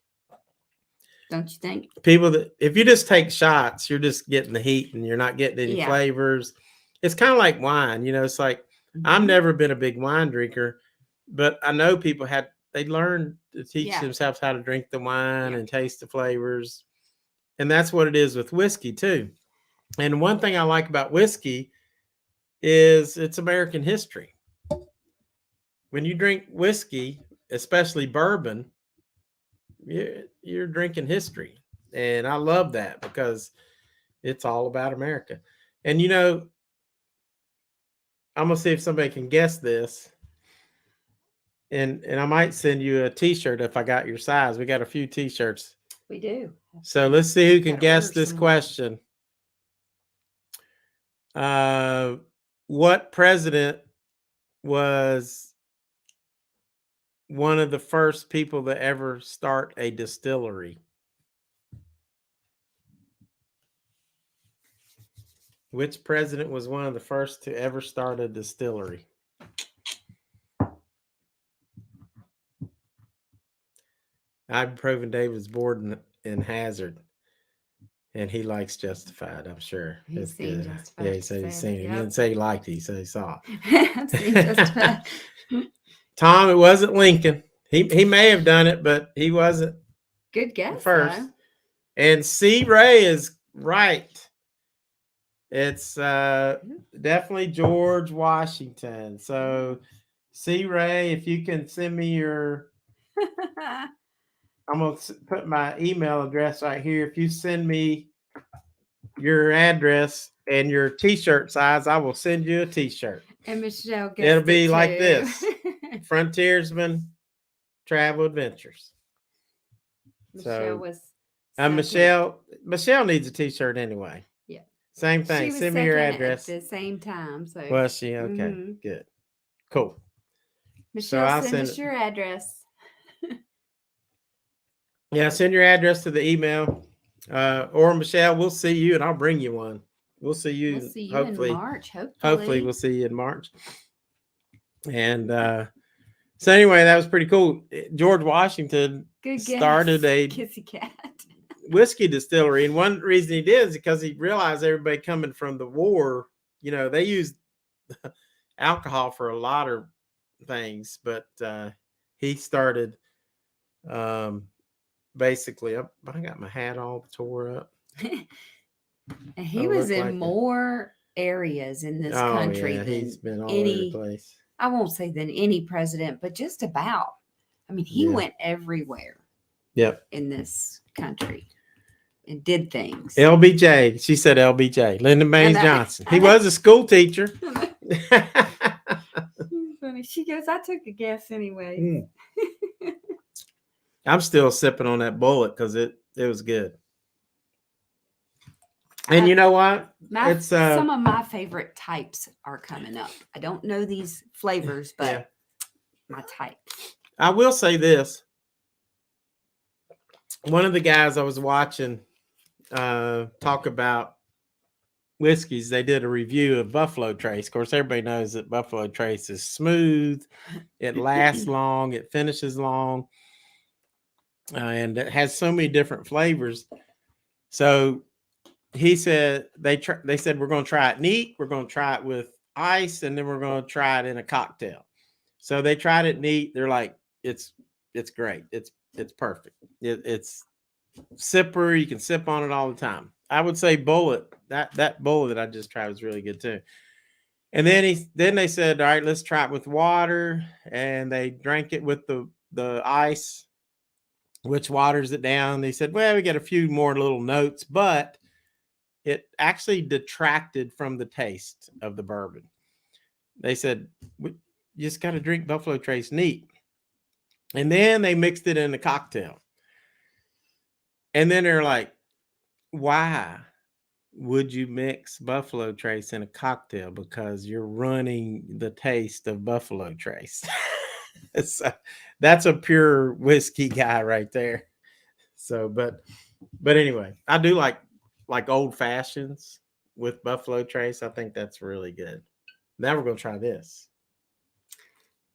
Don't you think? People that, if you just take shots, you're just getting the heat and you're not getting any flavors. It's kind of like wine, it's like, I've never been a big wine drinker, but I know people they learned to teach themselves how to drink the wine and taste the flavors. And that's what it is with whiskey too. And one thing I like about whiskey is it's American history. When you drink whiskey, especially bourbon, you're drinking history. And I love that because it's all about America. And I'm gonna see if somebody can guess this, and I might send you a T-shirt if I got your size. We got a few T-shirts. We do. So let's see who can guess this question. What president was one of the first people to ever start a distillery? Which president was one of the first to ever start a distillery? Ibuprofen David's board in Hazard, and he likes Justified, I'm sure. He's seen Justified. Yeah, he said he's seen it. He didn't say he liked it. He said he saw it. I've seen Justified. Tom, it wasn't Lincoln. He may have done it, but he wasn't. Good guess. First. Though. And C. Ray is right. It's definitely George Washington. So, C. Ray, if you can send me your, I'm going to put my email address right here. If you send me your address and your T-shirt size, I will send you a T-shirt. And Michelle gets it'll be like this: Frontiersman Travel Adventures. Michelle needs a T-shirt anyway. Yeah. Same thing. Send me your address at the same time. So was she okay? Good. Cool. Michelle, send us your address. Yeah, send your address to the email. Or Michelle, we'll see you and I'll bring you one. We'll see you, hopefully in March. Hopefully we'll see you in March. And so anyway, that was pretty cool. George Washington started a Kissy Kat whiskey distillery. And one reason he did is because he realized everybody coming from the war, they used alcohol for a lot of things, but he started basically, I got my hat all tore up. And he was in more areas in this country than he's been all over the place. I won't say than any president, but just about. I mean, he went everywhere. Yep. In this country and did things. LBJ. She said LBJ. Lyndon Baines Johnson. He was a school teacher. Funny. She goes, I took a guess anyway. I'm still sipping on that Bulleit because it was good. And you know what? It's some of my favorite types are coming up. I don't know these flavors, but my types. I will say this. One of the guys I was watching talk about whiskeys, they did a review of Buffalo Trace. Of course, everybody knows that Buffalo Trace is smooth. It lasts long. It finishes long. And it has so many different flavors. So he said, they said, we're going to try it neat. We're going to try it with ice. And then we're going to try it in a cocktail. So they tried it neat. They're like, it's great. It's perfect. It's sipper. You can sip on it all the time. I would say Bulleit, that Bulleit that I just tried was really good too. And then they said, all right, let's try it with water. And they drank it with the ice, which waters it down. They said, well, we got a few more little notes, but it actually detracted from the taste of the bourbon. They said, you just got to drink Buffalo Trace neat. And then they mixed it in a cocktail. And then they're like, why would you mix Buffalo Trace in a cocktail? Because you're running the taste of Buffalo Trace. So, that's a pure whiskey guy right there. So, but anyway, I do like old fashions with Buffalo Trace. I think that's really good. Now we're going to try this.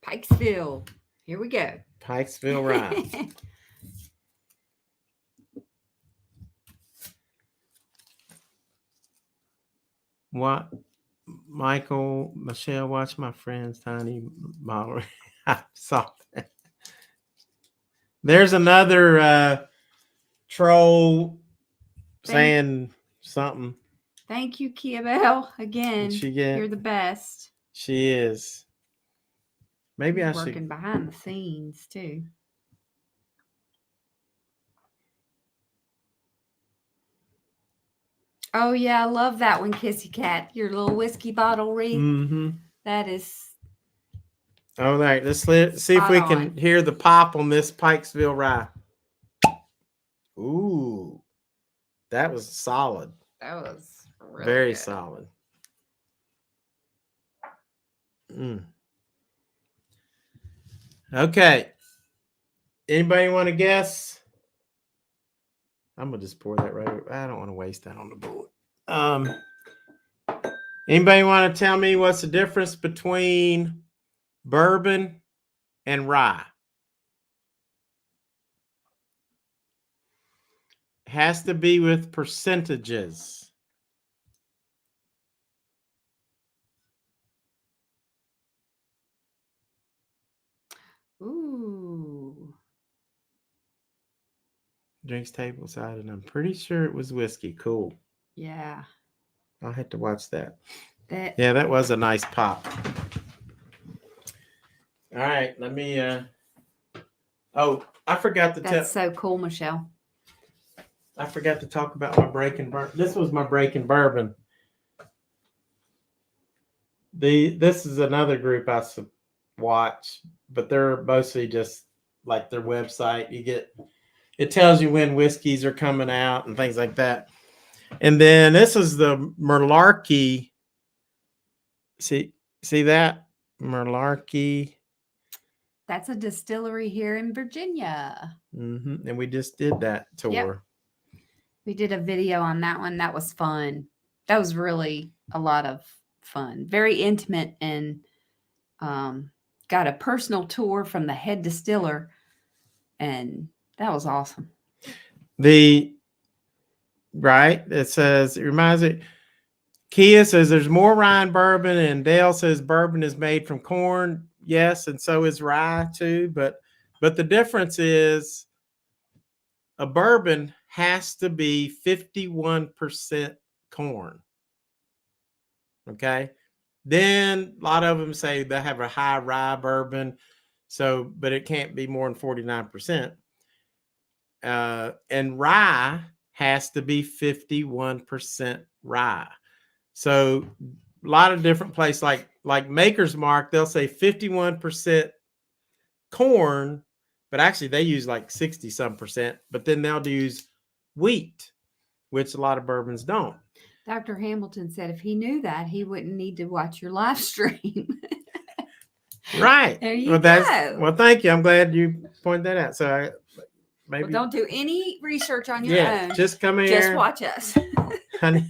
Pikesville. Here we go. Pikesville Rye. What? Michelle, watch my friend's tiny bottle. I saw that. There's another troll saying something. Thank you, Kia-Belle. Again, you're the best. She is. Maybe She's working behind the scenes too. Oh yeah, I love that one, Kissy Kat. Your little whiskey bottle wreath. Mm-hmm. That is. All right, let's see if we can hear the pop on this Pikesville Rye. Ooh, that was solid. That was really very good. solid. Okay. Anybody want to guess? I'm gonna just pour that right over. I don't want to waste that on the Bulleit. Anybody want to tell me what's the difference between bourbon and rye? Has to be with percentages. Ooh. Drinks tableside, and I'm pretty sure it was whiskey. Cool. Yeah. I'll have to watch that. Yeah, that was a nice pop. All right, let me oh, I forgot to tell. That's so cool, Michelle. I forgot to talk about my breaking bourbon. This was my breaking bourbon. This is another group I watch, but they're mostly just like their website. It tells you when whiskeys are coming out and things like that. And then this is the Merlarky. See that? Merlarky. That's a distillery here in Virginia. Mm-hmm. And we just did that tour. Yep. We did a video on that one. That was fun. That was really a lot of fun. Very intimate, and got a personal tour from the head distiller, and that was awesome. It says, it reminds me, Kia says there's more rye in bourbon, and Dale says bourbon is made from corn. Yes, and so is rye too. But the difference is a bourbon has to be 51% corn. Okay. Then a lot of them say they have a high rye bourbon. So, but it can't be more than 49%. And rye has to be 51% rye. So a lot of different places like Maker's Mark, they'll say 51% corn, but actually they use like 60 some percent, but then they'll use wheat, which a lot of bourbons don't. Dr. Hamilton said if he knew that, he wouldn't need to watch your live stream. Right. There you go. Well, thank you. I'm glad you pointed that out. So maybe Well, don't do any research on your own. Just come here. Just watch us. Honey.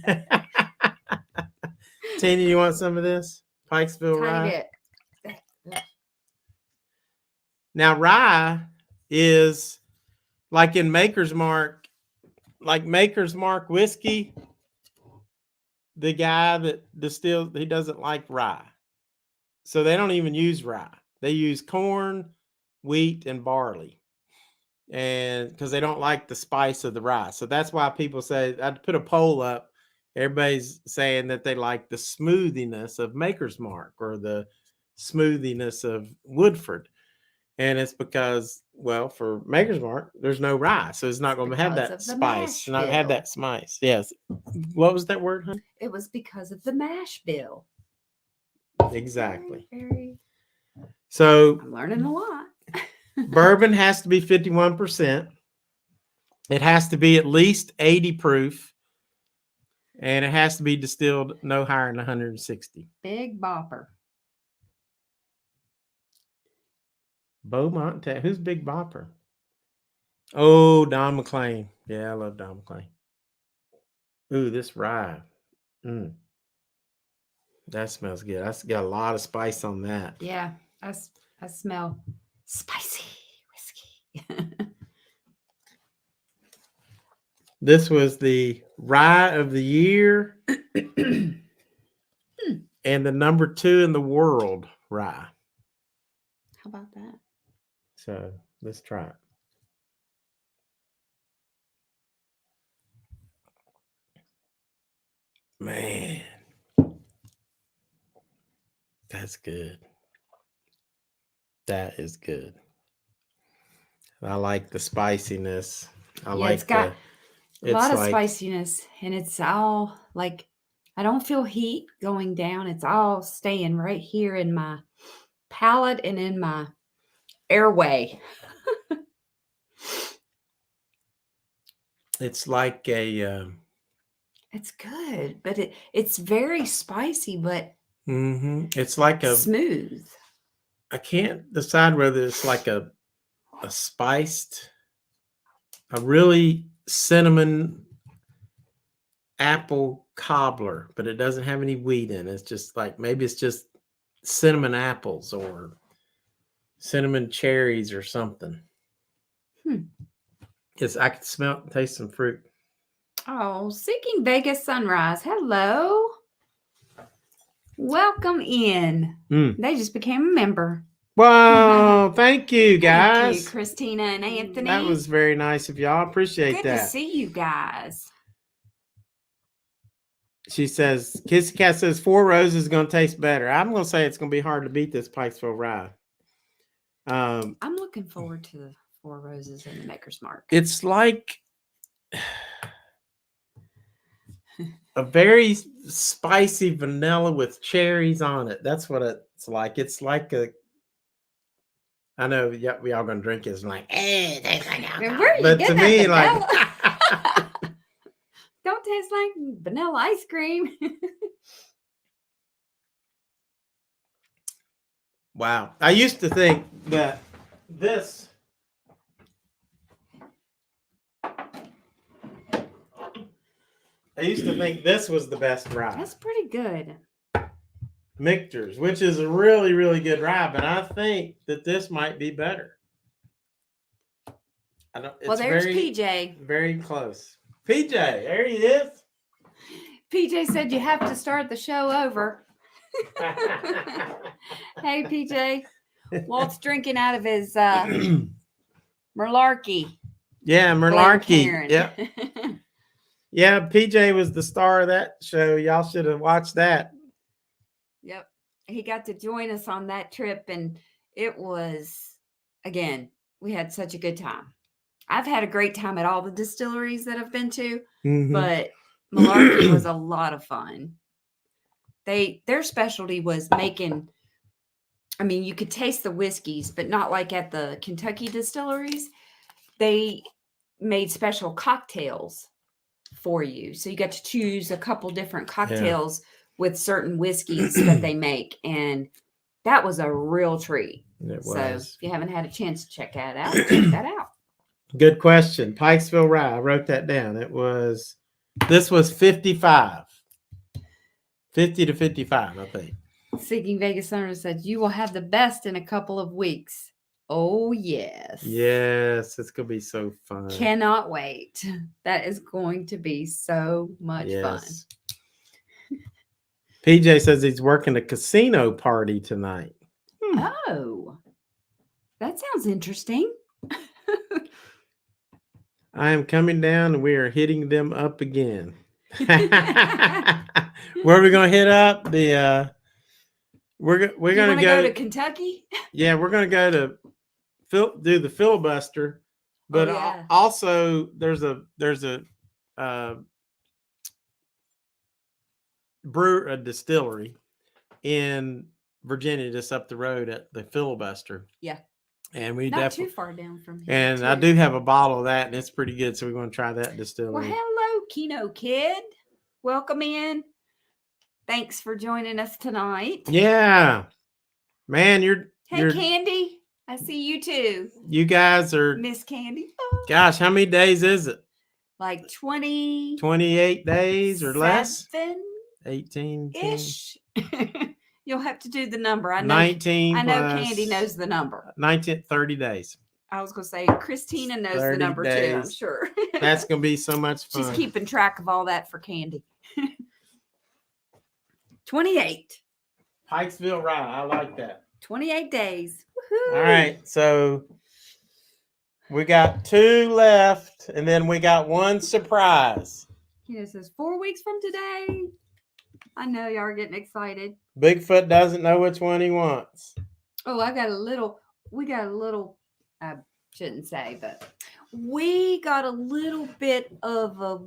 Tina, you want some of this? Pikesville Rye? Bit. Now, rye is like in Maker's Mark, like Maker's Mark whiskey. The guy that distills, he doesn't like rye. So they don't even use rye. They use corn, wheat, and barley. And because they don't like the spice of the rye. So that's why people say, I'd put a poll up. Everybody's saying that they like the smoothiness of Maker's Mark or the smoothiness of Woodford. And it's because, well, for Maker's Mark, there's no rye. So it's not going to have that spice. It's not have that spice. Yes. What was that word, honey? It was because of the mash bill. Exactly. Very. So I'm learning a lot. bourbon has to be 51%. It has to be at least 80 proof. And it has to be distilled no higher than 160. Big bopper. Beaumont. Who's Big Bopper? Oh, Don McLean. Yeah, I love Don McLean. Ooh, this rye. That smells good. That's got a lot of spice on that. Yeah, I smell spicy whiskey. This was the rye of the year and the number 2 in the world rye. How about that? So let's try it. Man, that's good. That is good. I like the spiciness. It's got a lot of spiciness, and it's all like, I don't feel heat going down. It's all staying right here in my palate and in my airway. It's like a it's good, but it's very spicy, but it's like a smooth. I can't decide whether it's like a spiced, a really cinnamon apple cobbler, but it doesn't have any wheat in it. It's just like, maybe it's just cinnamon apples or cinnamon cherries or something. Because I can smell and taste some fruit. Oh, Seeking Vegas Sunrise. Hello. Welcome in. They just became a member. Wow. Thank you, guys. Thank you, Christina and Anthony. That was very nice of y'all. Appreciate Good that. to see you guys. She says, Kissy Kat says 4 Roses is going to taste better. I'm going to say it's going to be hard to beat this Pikesville Rye. I'm looking forward to the 4 Roses and the Maker's Mark. It's like a very spicy vanilla with cherries on it. That's what it's like. It's like I know we all going to drink it. It's like, hey, tastes like alcohol. Where are you but getting to me, vanilla? like, don't taste like vanilla ice cream. wow. I used to think that this was the best rye. That's pretty good. Michter's, which is a really, really good rye, but I think that this might be better. Well, there's PJ. Very close. PJ, there he is. PJ said you have to start the show over. Hey, PJ. Walt's drinking out of his Merlarky. Yeah, Merlarky. Yep. Yeah, PJ was the star of that show. Y'all should have watched that. Yep. He got to join us on that trip, and it was, again, we had such a good time. I've had a great time at all the distilleries that I've been to, but Malarkey was a lot of fun. Their specialty was making I mean, you could taste the whiskeys, but not like at the Kentucky distilleries. They made special cocktails for you. So you got to choose a couple different cocktails with certain whiskeys that they make. And that was a real treat. So if you haven't had a chance to check that out, check that out. Good question. Pikesville Rye. I wrote that down. This was 55. 50 to 55, I think. Seeking Vegas Summer said, you will have the best in a couple of weeks. Oh, yes. Yes, it's going to be so fun. Cannot wait. That is going to be so much fun. PJ says he's working a casino party tonight. Oh, that sounds interesting. I am coming down and we are hitting them up again. Where are we going to hit up? We're going to go to Kentucky. Yeah, we're going to go to do the filibuster, but also there's a distillery in Virginia just up the road at the filibuster. Yeah. And we not too far down from here. And too. I do have a bottle of that, and it's pretty good. So we're going to try that distillery. Well, hello, Kino Kid. Welcome in. Thanks for joining us tonight. Yeah, man, you're Candy. I see you too. You guys are Miss Candy. Oh. Gosh, how many days is it? Like 28 days or less. 18-ish. You'll have to do the number. I know 19. I know Candy knows the number. 30 days. I was going to say Christina knows the number days. Too, I'm sure. That's going to be so much fun. She's keeping track of all that for Candy. 28. Pikesville Rye. I like that. 28 days. Woo-hoo. All right. So we got 2 left, and then we got 1 surprise. It says 4 weeks from today. I know y'all are getting excited. Bigfoot doesn't know which one he wants. Oh, we got a little, I shouldn't say, but we got a little bit of a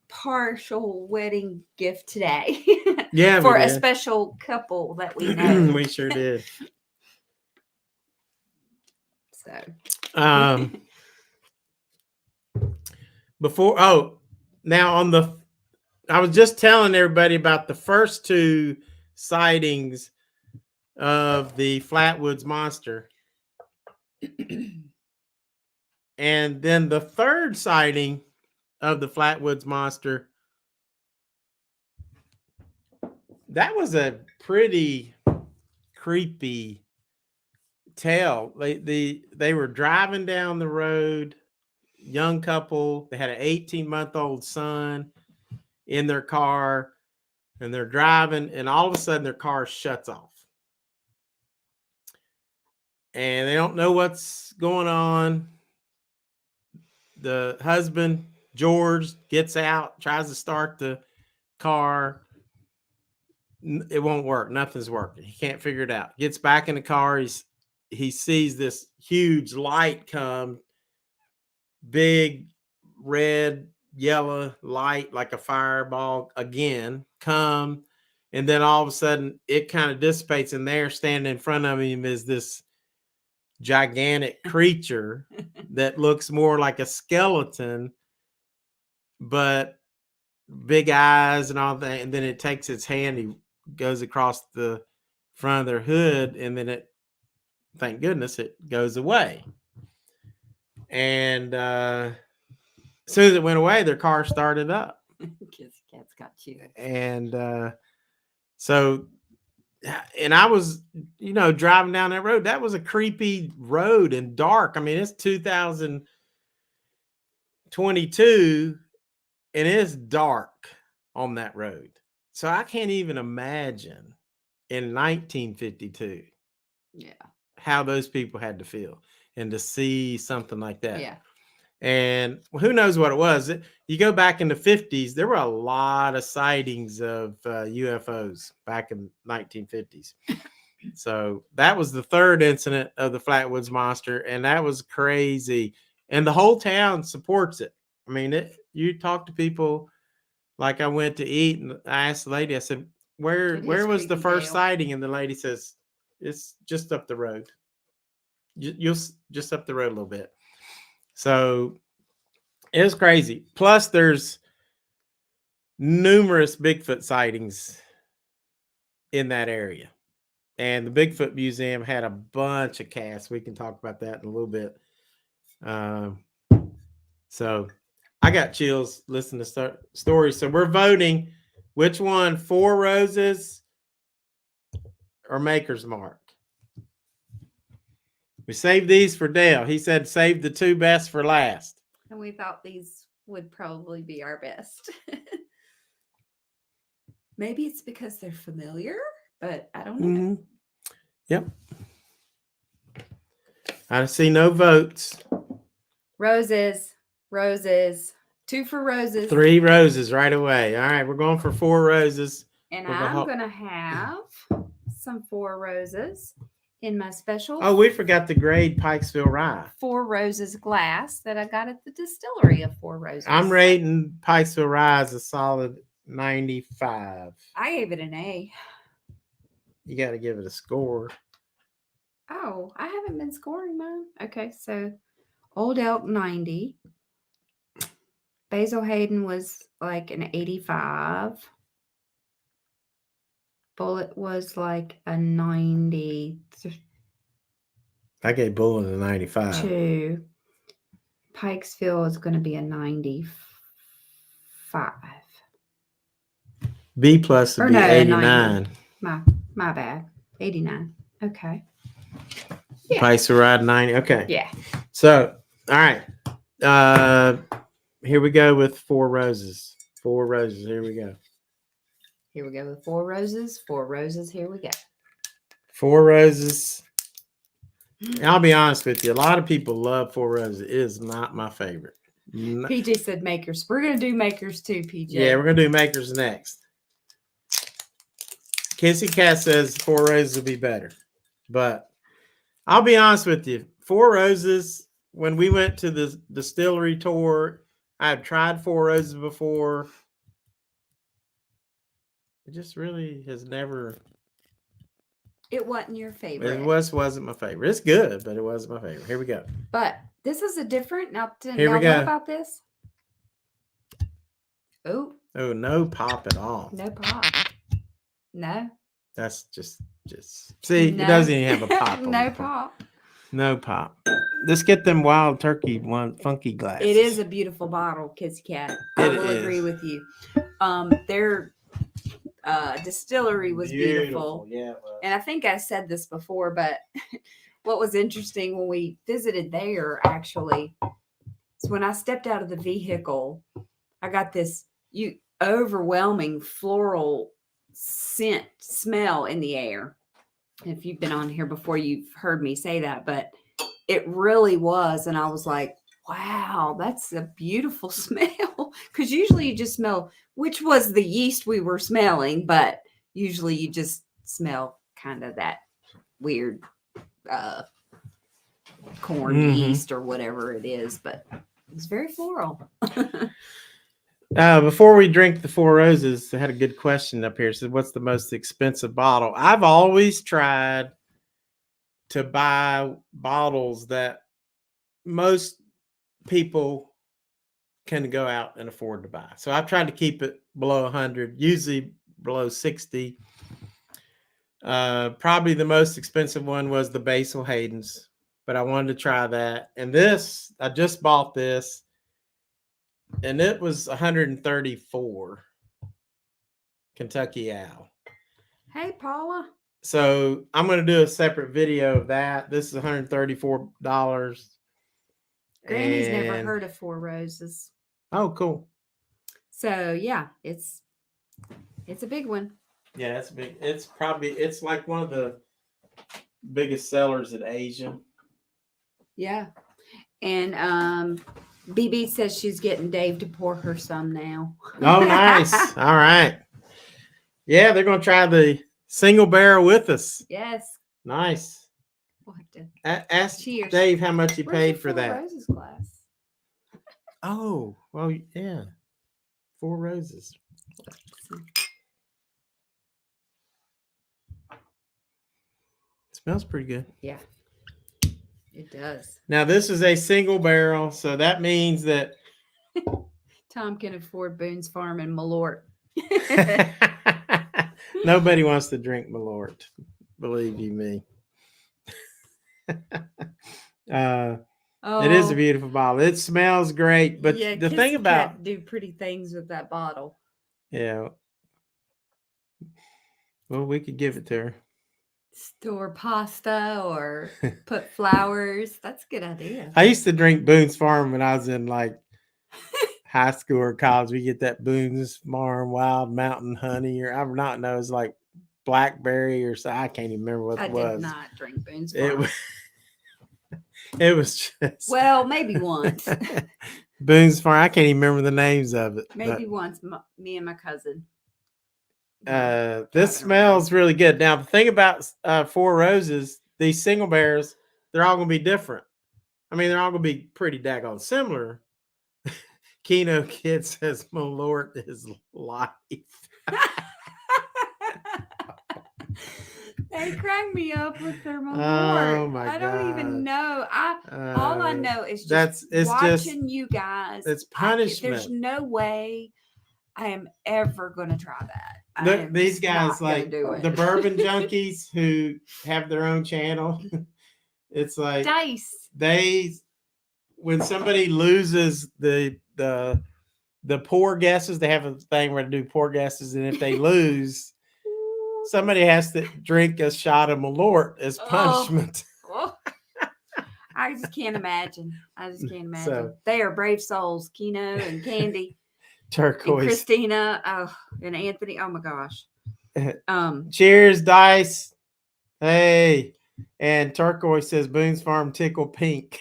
partial wedding gift today. Yeah, for a special couple that we know. We sure did. So I was just telling everybody about the first 2 sightings of the Flatwoods Monster. And then the 3rd sighting of the Flatwoods Monster, that was a pretty creepy tale. They were driving down the road, young couple. They had an 18-month-old son in their car, and they're driving, and all of a sudden their car shuts off. And they don't know what's going on. The husband, George, gets out, tries to start the car. It won't work. Nothing's working. He can't figure it out. Gets back in the car. He sees this huge light come, big red, yellow light like a fireball again come, and then all of a sudden it kind of dissipates, and there standing in front of him is this gigantic creature that looks more like a skeleton, but big eyes and all that. And then it takes its hand, he goes across the front of their hood, and then thank goodness, it goes away. And as soon as it went away, their car started up. Kissy Kat's got you. And and I was, driving down that road. That was a creepy road and dark. I mean, it's 2022 and it's dark on that road. So I can't even imagine in 1952 how those people had to feel and to see something like that. Yeah. And who knows what it was. You go back in the 50s, there were a lot of sightings of UFOs back in 1950s. So that was the 3rd incident of the Flatwoods Monster, and that was crazy. And the whole town supports it. I mean, you talk to people, like I went to eat, and I asked the lady, I said, where was the first sighting? And the lady says, It's just up the road. You'll just up the road a little bit. So it was crazy. Plus, there's numerous Bigfoot sightings in that area. And the Bigfoot Museum had a bunch of casts. We can talk about that in a little bit. So I got chills listening to stories. So we're voting which one, Four Roses or Maker's Mark. We saved these for Dale. He said save the two best for last. And we thought these would probably be our best. Maybe it's because they're familiar, but I don't know. Mm-hmm. Yep. I see no votes. Roses. 2 for roses. 3 roses right away. All right, we're going for 4 roses. And I'm going to have some 4 roses in my special. Oh, we forgot the grade Pikesville Rye. 4 roses glass that I got at the distillery of 4 roses. I'm rating Pikesville Rye as a solid 95. I gave it an A. You got to give it a score. Oh, I haven't been scoring mine. Okay, so Old Elk 90. Basil Hayden was like an 85. Bulleit was like a 90. I gave Bulleit a 95. 2. Pikesville is going to be a 95. B plus would be 89. My bad. 89. Okay. Yeah. Pikesville Rye 90. Okay. Yeah. So, all right. Here we go with 4 roses. 4 roses. Here we go. Here we go with 4 roses. 4 roses. Here we go. 4 roses. And I'll be honest with you. A lot of people love 4 roses. It is not my favorite. PJ said makers. We're going to do makers too, PJ. Yeah, we're going to do makers next. Kissy Kat says 4 roses would be better. But I'll be honest with you. 4 roses, when we went to the distillery tour, I've tried 4 roses before. It just really has never. It wasn't your favorite. It wasn't my favorite. It's good, but it wasn't my favorite. Here we go. But this is a different. Now Here we go. What about this? Oh, no pop at all. No pop. No. That's just see, no. It doesn't even have a pop. No pop. No pop. Let's get them wild turkey funky glasses. It is a beautiful bottle, Kissy Kat. I will agree with you. Their distillery was beautiful. Yeah. And I think I said this before, but what was interesting when we visited there actually is when I stepped out of the vehicle, I got this overwhelming floral smell in the air. If you've been on here before, you've heard me say that, but it really was. And I was like, wow, that's a beautiful smell. Because usually you just smell, which was the yeast we were smelling, but usually you just smell kind of that weird corn yeast or whatever it is. But it's very floral. Before we drink the 4 roses, I had a good question up here. It said, what's the most expensive bottle? I've always tried to buy bottles that most people can go out and afford to buy. So I've tried to keep it below 100, usually below 60. Probably the most expensive one was the Basil Hayden's, but I wanted to try that. And this, I just bought this. And it was 134 Kentucky Owl. Hey, Paula. So I'm going to do a separate video of that. This is $134. Granny's never heard of 4 roses. Oh, cool. So yeah, it's a big one. Yeah, it's big. It's like one of the biggest sellers in Asia. Yeah. And BB says she's getting Dave to pour her some now. Oh, nice. All right. Yeah, they're going to try the single barrel with us. Yes. Nice. We'll have to ask cheers. Dave how much he paid for that. 4 roses glass. Oh, well, yeah. 4 roses. It's Smells pretty good. Yeah, it does. Now this is a single barrel, so that means that Tom can afford Boone's Farm and Malort. nobody wants to drink Malort. Believe you me. It is a beautiful bottle. It smells great, but yeah, the Kissy thing about Kat do pretty things with that bottle. yeah, well, we could give it to her. Store pasta or put flowers. That's a good idea. I used to drink Boone's Farm when I was in like high school or college. We get that Boone's Farm Wild Mountain Honey, or I do not know, it's like blackberry or so. I can't even remember what I it was. did not drink Boone's It Farm. was. It was just Well, maybe once. Boone's Farm. I can't even remember the names of it. Maybe once. Me and my cousin. This smells really good. Now, the thing about Four Roses, these single barrels, they're all going to be different. I mean, they're all going to be pretty daggone similar. Kino Kid says Malort is life. They crack me up with their Malort. Oh my I don't even know. All I know is it's watching you guys. It's punishment. There's no way I am ever going to try that. Look, these guys, like the bourbon junkies who have their own channel. It's like dice. When somebody loses the poor guesses, they have a thing where they do poor guesses, and if they lose, somebody has to drink a shot of Malort as punishment. Oh. I just can't imagine. So, they are brave souls, Kino and Candy. Turquoise. And Christina, and Anthony. Oh my gosh. Cheers, Dice. Hey. And Turquoise says Boone's Farm tickle pink.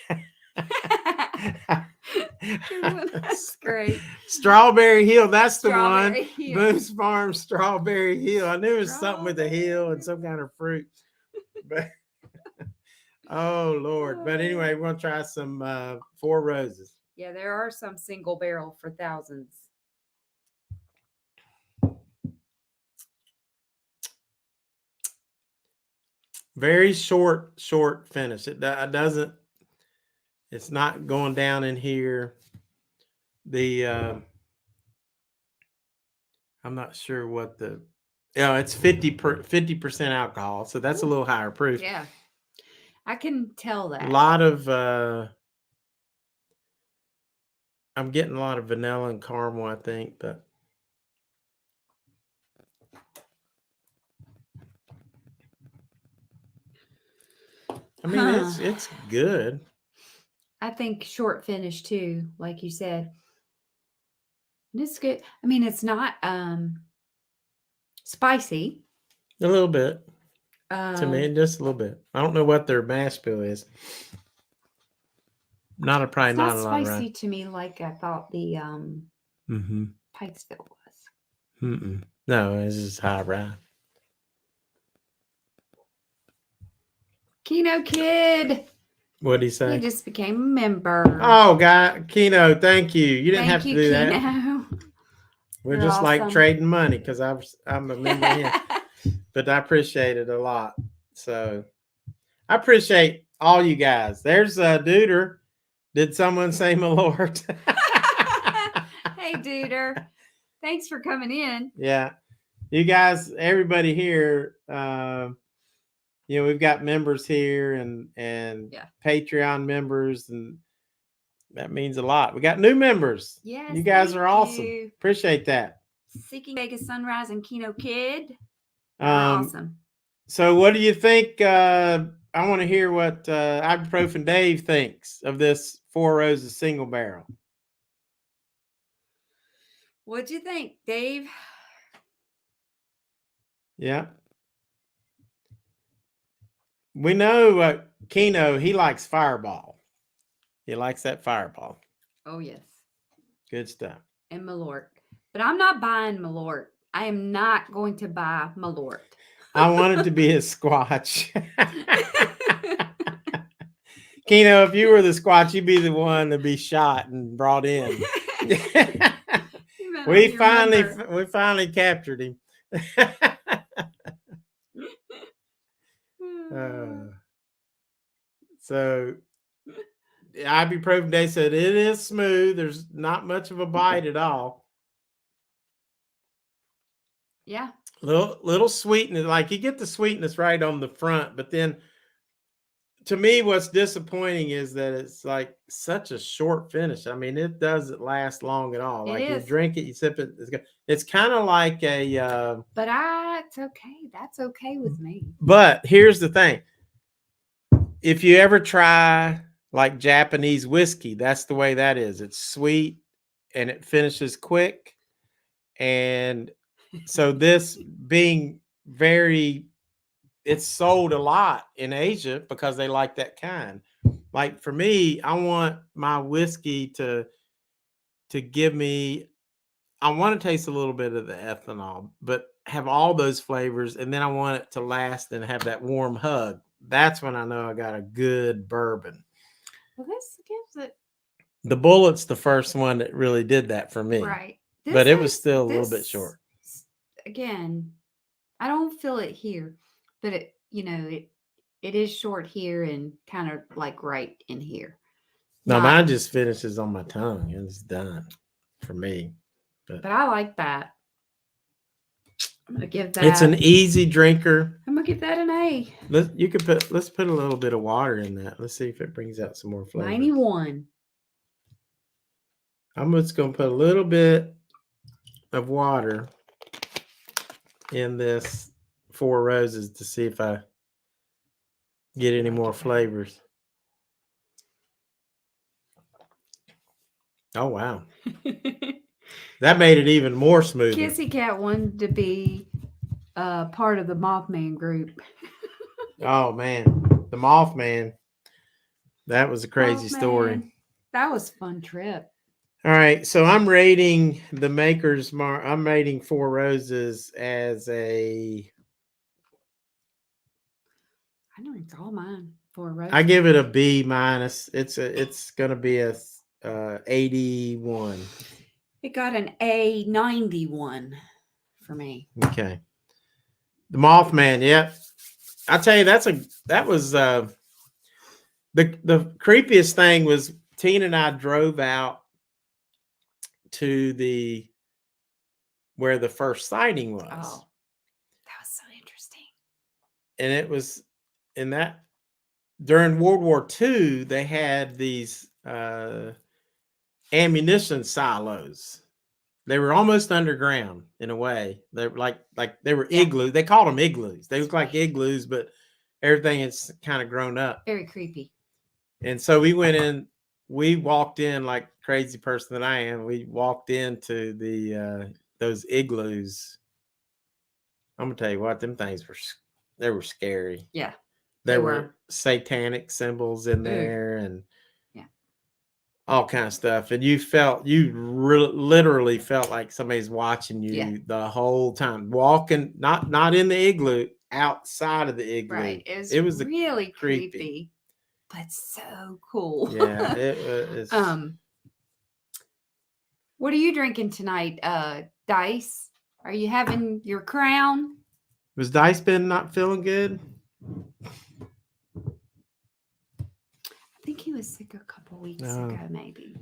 That's great. Strawberry Hill, that's the one. Hill. Boone's Farm Strawberry Hill. I knew it was something with a hill and some kind of fruit. But oh Lord. But anyway, we're gonna try some Four Roses. Yeah, there are some single barrel for thousands. Very short finish. It doesn't. It's not going down in here. I'm not sure what it's 50% alcohol, so that's a little higher proof. Yeah, I can tell that. A lot of I'm getting a lot of vanilla and caramel, I think, but I mean it's good. I think short finish too, like you said. And it's good. I mean, it's not spicy. A little bit. To me, just a little bit. I don't know what their mash bill is. Probably not a lot of spicy to me like I thought the Pikesville was. No, it's just high rye. Kino Kid. What'd he say? He just became a member. Oh, God, Kino, thank you. You didn't have to do Kino. that. We're You're just awesome. like trading money because I'm a member here. But I appreciate it a lot. So I appreciate all you guys. There's Duder. Did someone say Malort? Hey, Duder. Thanks for coming in. Yeah. You guys, everybody here, we've got members here and Patreon members, and that means a lot. We got new members. Yes. You guys are awesome. Appreciate that. Seeking Vegas Sunrise and Kino Kid. Awesome. So what do you think? I want to hear what Ibuprofen Dave thinks of this Four Roses single barrel. What'd you think, Dave? Yeah. We know Kino, he likes Fireball. He likes that Fireball. Oh, yes. Good stuff. And Malort. But I'm not buying Malort. I am not going to buy Malort. I want it to be a Squatch. Kino, if you were the Squatch, you'd be the one to be shot and brought in. We finally captured him. So ibuprofen day said it is smooth. There's not much of a bite at all. Yeah. Little sweetness, like you get the sweetness right on the front, but then to me, what's disappointing is that it's like such a short finish. I mean, it doesn't last long at all. Like you drink it, you sip it. It's kind of like a. But it's okay. That's okay with me. But here's the thing: if you ever try like Japanese whiskey, that's the way that is. It's sweet and it finishes quick, and so this being very. It's sold a lot in Asia because they like that kind. Like for me, I want my whiskey to give me, I want to taste a little bit of the ethanol, but have all those flavors. And then I want it to last and have that warm hug. That's when I know I got a good bourbon. Well, this gives it. The Bulleit's the first one that really did that for me. Right. But it was still a little bit short. Again, I don't feel it here. But it is short here and kind of like right in here. No, mine just finishes on my tongue and it's done for me. But I like that. I'm gonna give that. It's an easy drinker. I'm gonna give that an A. Let's put a little bit of water in that. Let's see if it brings out some more flavor. 91. I'm just gonna put a little bit of water in this Four Roses to see if I get any more flavors. Oh, wow. That made it even more smooth. Kissy Kat wanted to be part of the Mothman group. Oh, man. The Mothman. That was a crazy story. That was a fun trip. All right. So I'm rating the Maker's Mark. I'm rating Four Roses as a. I know it's all mine. Four Roses. I give it a B minus. It's gonna be a 81. It got an A91 for me. Okay. The Mothman, yep. I tell you, that was the creepiest thing was Tina and I drove out to where the first sighting was. Oh, that was so interesting. And it was in that during World War II, they had these ammunition silos. They were almost underground in a way. They were like they were igloos. They called them igloos. They look like igloos, but everything is kind of grown up. Very creepy. And so we went in. We walked in like crazy person that I am. We walked into those igloos. I'm gonna tell you what, them things they were scary. Yeah. There were satanic symbols in there and all kind of stuff. And you literally felt like somebody's watching you the whole time. Walking, not in the igloo, outside of the igloo. Right. It was really creepy, but so cool. Yeah. It what are you drinking tonight, Dice? Are you having your crown? Was Dice been not feeling good? I think he was sick a couple weeks ago, maybe.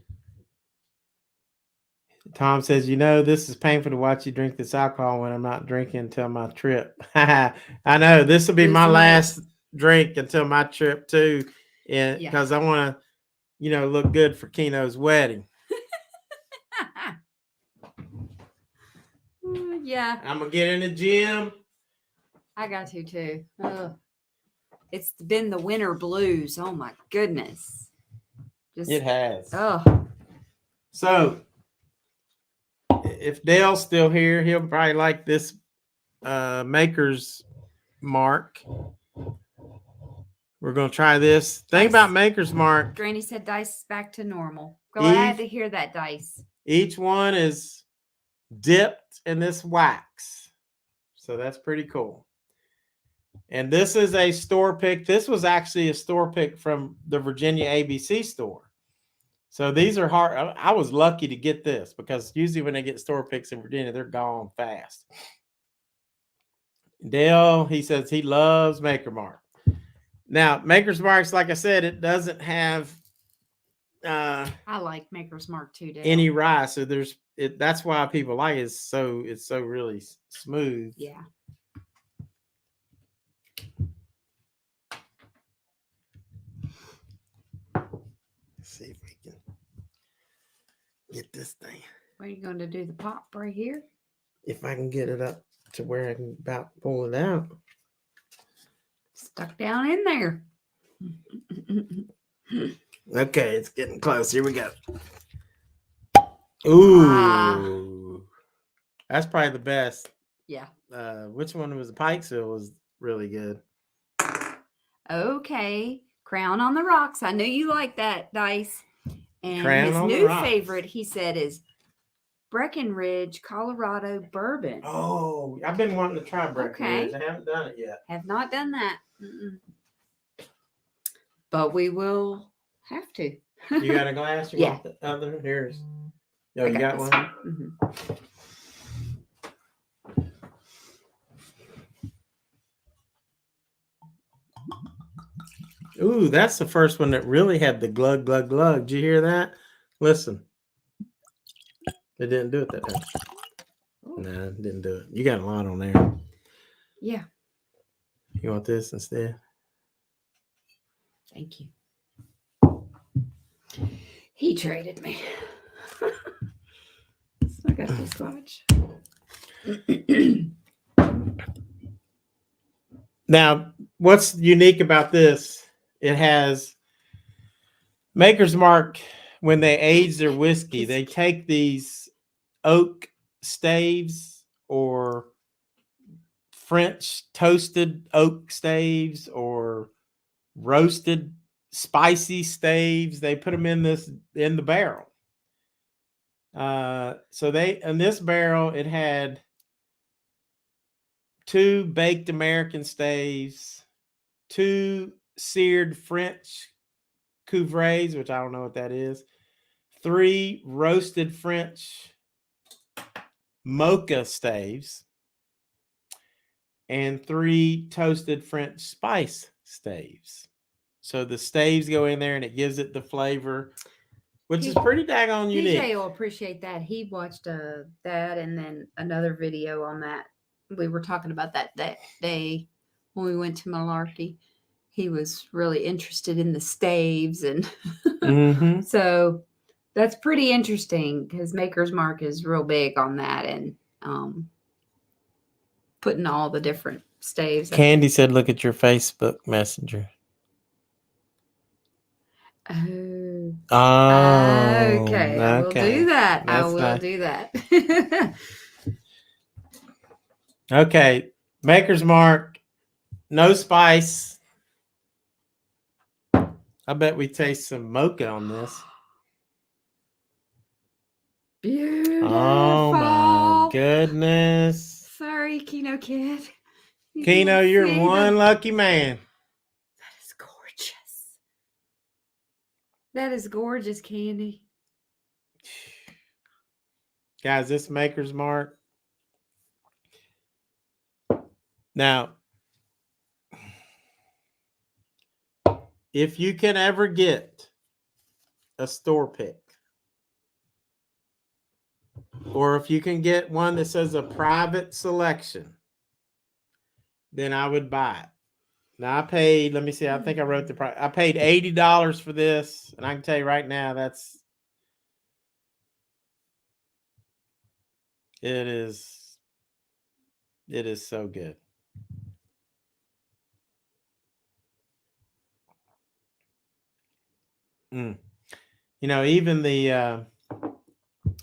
Tom says, this is painful to watch you drink this alcohol when I'm not drinking until my trip. I know this will be my last drink until my trip too. Because I want to, look good for Keno's wedding. Yeah. I'm going to get in the gym. I got to too. It's been the winter blues. Oh my goodness. It has. Oh. So if Dale's still here, he'll probably like this Maker's Mark. We're going to try this. Thing about Maker's Mark. Granny said Dice is back to normal. I had to hear that, Dice. Each one is dipped in this wax. So that's pretty cool. And this is a store pick. This was actually a store pick from the Virginia ABC store. So these are hard. I was lucky to get this because usually when they get store picks in Virginia, they're gone fast. Dale, he says he loves Maker Mark. Now, Maker's Mark's, like I said, it doesn't have I like Maker's Mark too, Dale. any rye, so that's why people like it. It's so really smooth. Yeah. Let's see if we can get this thing. What are you going to do? The pop right here? If I can get it up to where I can about pull it out. Stuck down in there. Okay, it's getting close. Here we go. Ooh. That's probably the best. Yeah. Which one was the Pikesville was really good. Okay. Crown on the Rocks. I know you like that, Dice. And Crown his on the new Rocks. favorite, he said, is Breckenridge, Colorado bourbon. Oh, I've been wanting to try Breckenridge. Okay. I haven't done it yet. Have not done that. Mm-mm. But we will have to. You got a glass? Yeah. Want the other? Here's. Oh, you I got this one? Mm-hmm. Ooh, that's the first one that really had the glug, glug, glug. Did you hear that? Listen. It didn't do it that time. No, it didn't do it. You got a lot on there. Yeah. You want this instead? Thank you. He traded me. I got this much. Now, what's unique about this? It has Maker's Mark. When they age their whiskey, they take these oak staves or French toasted oak staves or roasted spicy staves. They put them in the barrel. So in this barrel, it had 2 baked American staves, 2 seared French couvrets, which I don't know what that is, 3 roasted French mocha staves, and 3 toasted French spice staves. So the staves go in there and it gives it the flavor, which is pretty daggone unique. PJ will appreciate that. He watched that and then another video on that. We were talking about that day when we went to Malarkey. He was really interested in the staves, and Mm-hmm. so that's pretty interesting because Maker's Mark is real big on that and putting all the different staves. Candy said, "Look at your Facebook Messenger." Oh. Oh. Okay. I will do that. That's I will nice. do that. Okay. Maker's Mark. No spice. I bet we taste some mocha on this. Beautiful. Oh my goodness. Sorry, Kino Kid. Kino, you're one lucky man. That is gorgeous. That is gorgeous, Candy. Guys, this Maker's Mark. Now, if you can ever get a store pick, or if you can get one that says a private selection, then I would buy it. Now I paid, let me see, I think I wrote the price. I paid $80 for this, and I can tell you right now, it is so good. You know, even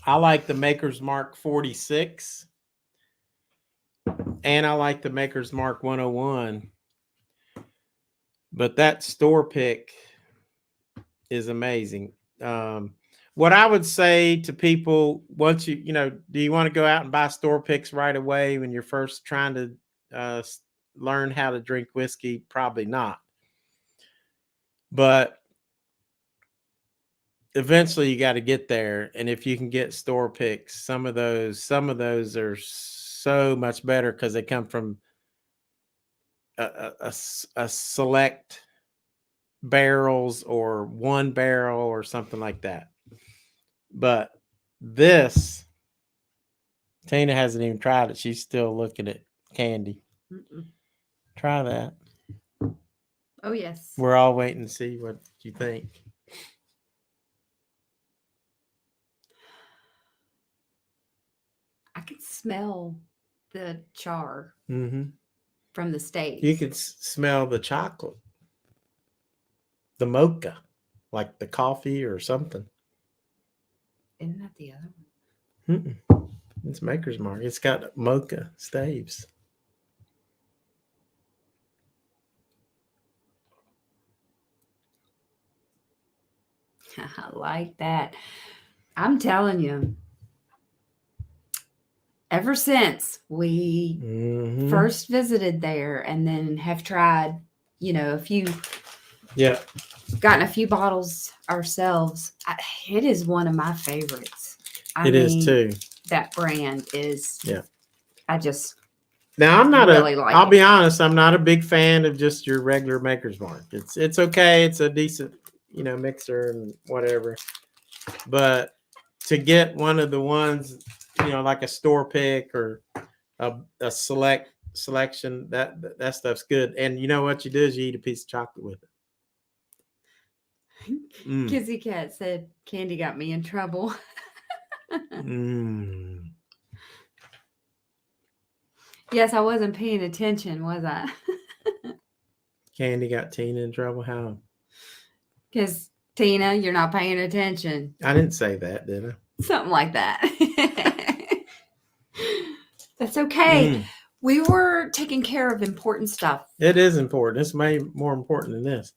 I like the Maker's Mark 46, and I like the Maker's Mark 101. But that store pick is amazing. What I would say to people, once do you want to go out and buy store picks right away when you're first trying to learn how to drink whiskey? Probably not. But eventually you got to get there. And if you can get store picks, some of those are so much better because they come from a select barrels or one barrel or something like that. But this, Tina hasn't even tried it. She's still looking at candy. Mm-mm. Try that. Oh, yes. We're all waiting to see what you think. I could smell the char Mm-hmm. from the States. You could smell the chocolate, the mocha, like the coffee or something. Isn't that the other Mm-mm. one? It's Maker's Mark. It's got mocha staves. I like that. I'm telling you, ever since we first visited there and then have tried, a few, gotten a few bottles ourselves, it is one of my favorites. It is too. That brand is, Now I'm not really like I'll it. be honest, I'm not a big fan of just your regular Maker's Mark. It's okay. It's a decent, mixer and whatever. But to get one of the ones, like a store pick or a selection, that stuff's good. And you know what you do is you eat a piece of chocolate with it. Kissy Kat said candy got me in trouble. Yes, I wasn't paying attention, was I? Candy got Tina in trouble? How? Because, Tina, you're not paying attention. I didn't say that, did I? Something like that. That's okay. We were taking care of important stuff. It is important. It's way more important than this.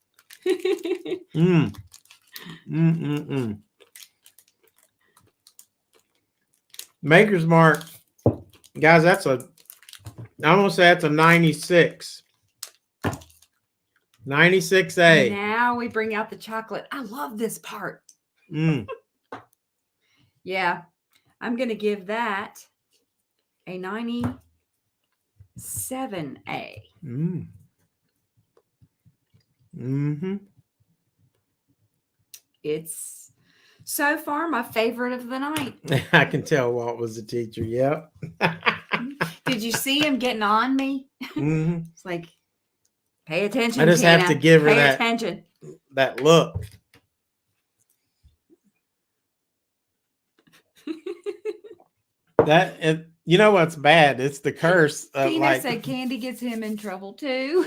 Maker's Mark, guys, I'm going to say that's a 96. 96A. Now we bring out the chocolate. I love this part. Yeah. I'm going to give that a 97A. It's so far my favorite of the night. I can tell Walt was a teacher. Yep. Did you see him getting on me? It's like, pay attention. I just Tina. have to give her attention. That look. You know what's bad? It's the curse. Tina said candy gets him in trouble too.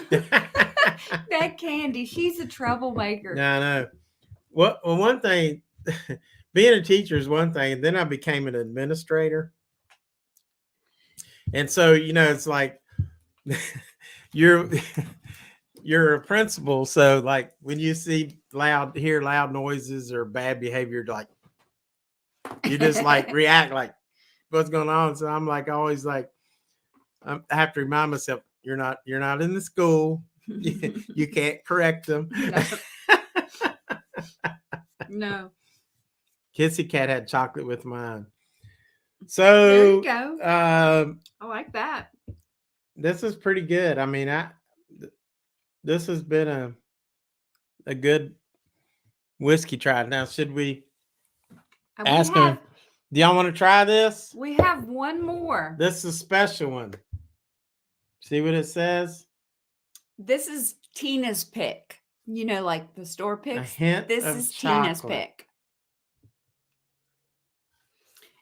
That candy, she's a troublemaker. Yeah, I know. Well, one thing, being a teacher is one thing. Then I became an administrator. And so, it's like you're a principal. So like when you hear loud noises or bad behavior, like you just like react like what's going on. So I'm like always like I have to remind myself you're not in the school. You can't correct them. No. Kissy Kat had chocolate with mine. So there you go. I like that. This is pretty good. I mean, this has been a good whiskey try. Now, should we ask them? Do y'all want to try this? We have one more. This is a special one. See what it says? This is Tina's pick. Like the store picks. A hint this of is chocolate. Tina's pick.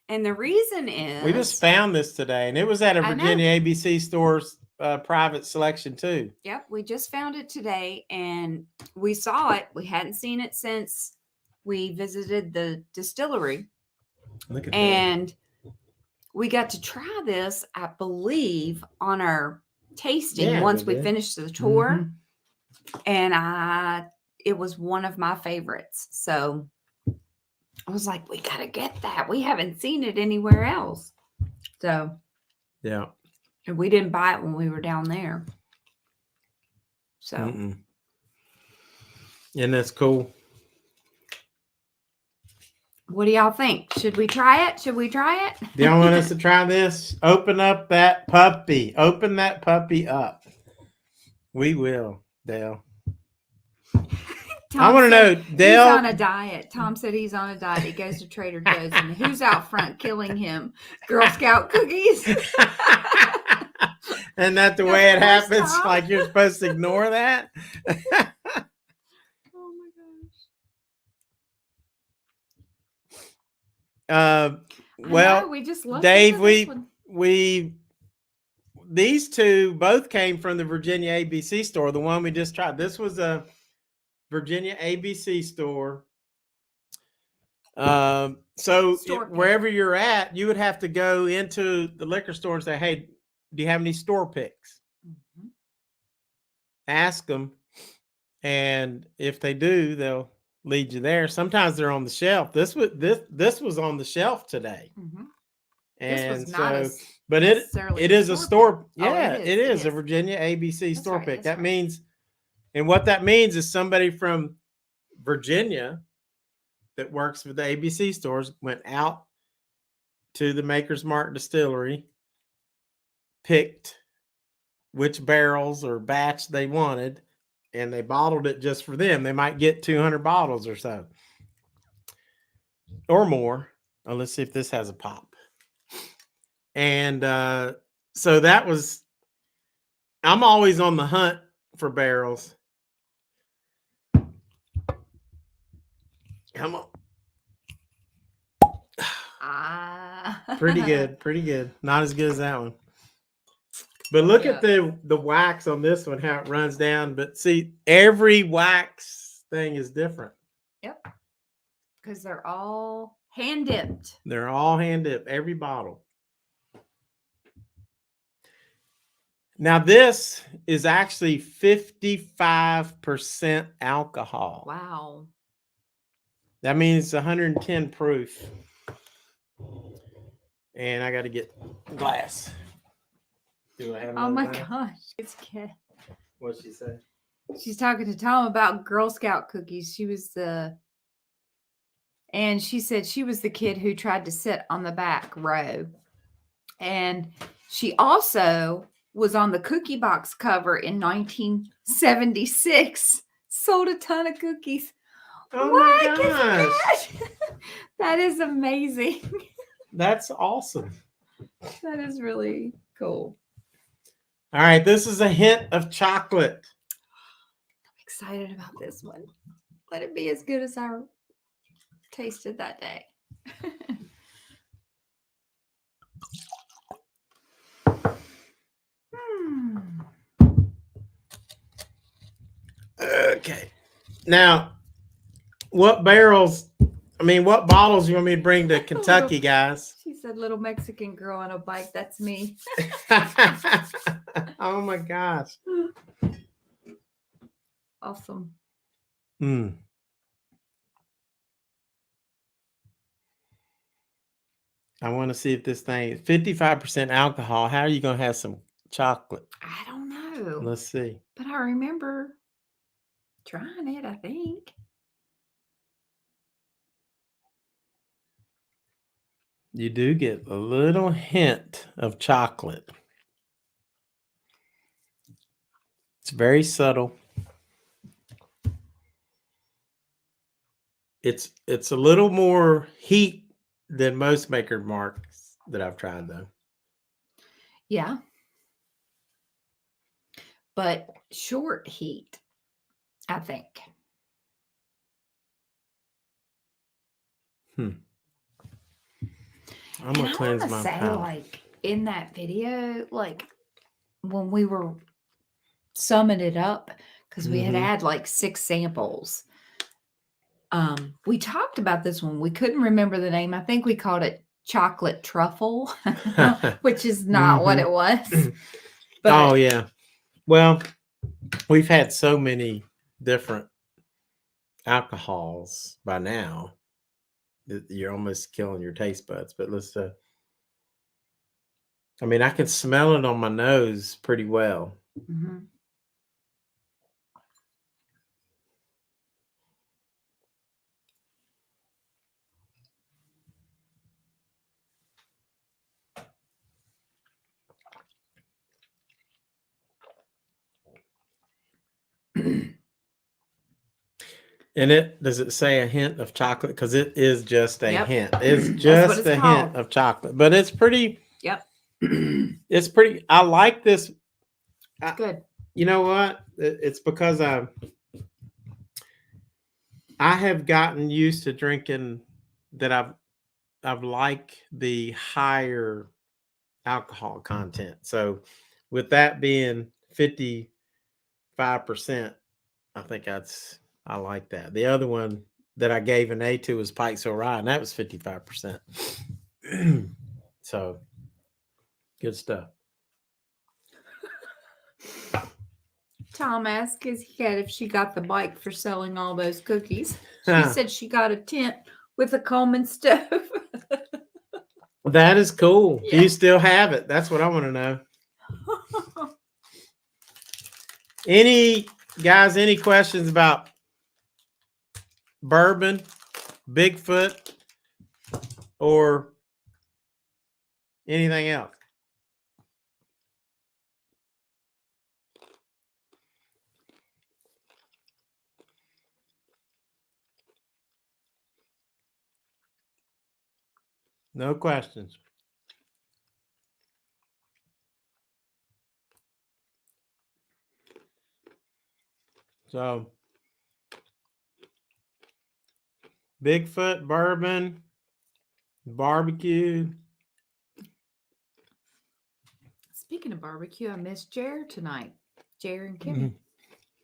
And the reason is we just found this today, and it was at a Virginia ABC store's private selection too. Yep, we just found it today, and we saw it. We hadn't seen it since we visited the distillery. Look at and that. We got to try this, I believe, on our tasting once we finished the tour. And it was one of my favorites. So I was like, we got to get that. We haven't seen it anywhere else. So, yeah. And we didn't buy it when we were down there. So. And that's cool. What do y'all think? Should we try it? Do y'all want us to try this? Open up that puppy. Open that puppy up. We will, Dale. I want to know, He's Dale. on a diet. Tom said he's on a diet. He goes to Trader Joe's, and who's out front killing him? Girl Scout cookies. And that the way it happens, like you're supposed to ignore that. Oh my gosh. Well, we just looked Dave, into this one. These two both came from the Virginia ABC store, the one we just tried. This was a Virginia ABC store. So wherever you're at, you would have to go into the liquor store and say, hey, do you have any store picks? Mm-hmm. Ask them. And if they do, they'll lead you there. Sometimes they're on the shelf. This was on the shelf today. Mm-hmm. And so, but it is a store. Yeah, it is a Virginia ABC store pick. That means, and what that means is somebody from Virginia that works with the ABC stores went out to the Maker's Mark distillery, picked which barrels or batch they wanted, and they bottled it just for them. They might get 200 bottles or so, or more. Oh, let's see if this has a pop. And so that was, I'm always on the hunt for barrels. Come on. Pretty good. Not as good as that one. But look at the wax on this one, how it runs down. But see, every wax thing is different. Yep. Because they're all hand dipped. They're all hand dipped, every bottle. Now, this is actually 55% alcohol. Wow. That means 110 proof. And I got to get glass. Do I have my gosh. It's Kat. What'd she say? She's talking to Tom about Girl Scout cookies. And she said she was the kid who tried to sit on the back row. And she also was on the cookie box cover in 1976. Sold a ton of cookies. Oh my gosh. That is amazing. That's awesome. That is really cool. All right, this is a hint of chocolate. I'm excited about this one. Let it be as good as I tasted that day. Okay. Now, what bottles you want me to bring to Kentucky, guys? She said, little Mexican girl on a bike. That's me. Oh my gosh. Awesome. I want to see if this thing is 55% alcohol. How are you going to have some chocolate? I don't know. Let's see. But I remember trying it, I think. You do get a little hint of chocolate. It's very subtle. It's a little more heat than most Maker Marks that I've tried, though. Yeah. But short heat, I think. I'm going to cleanse my palate. Like, in that video, like, when we were summing it up, because we had like 6 samples. We talked about this one. We couldn't remember the name. I think we called it chocolate truffle, which is not what it was. But, oh, yeah. Well, we've had so many different alcohols by now that you're almost killing your taste buds. But let's I mean, I can smell it on my nose pretty well. And does it say a hint of chocolate? Because it is just a Yep. hint. It's That's what just it's a called. hint of chocolate, but it's pretty. Yep. It's pretty. I like this. It's good. You know what? It's because I have gotten used to drinking that I've liked the higher alcohol content. So with that being 55%, I think I like that. The other one that I gave an A to was Pikesville Rye, and that was 55%. So good stuff. Tom asked Kissy Kat if she got the bike for selling all those cookies. She said she got a tent with a Coleman stove. That is cool. Yeah. Do you still have it? That's what I want to know. Any questions about bourbon, Bigfoot, or anything else? No questions. So, Bigfoot, bourbon, barbecue. Speaking of barbecue, I missed Jer tonight. Jer and Kim.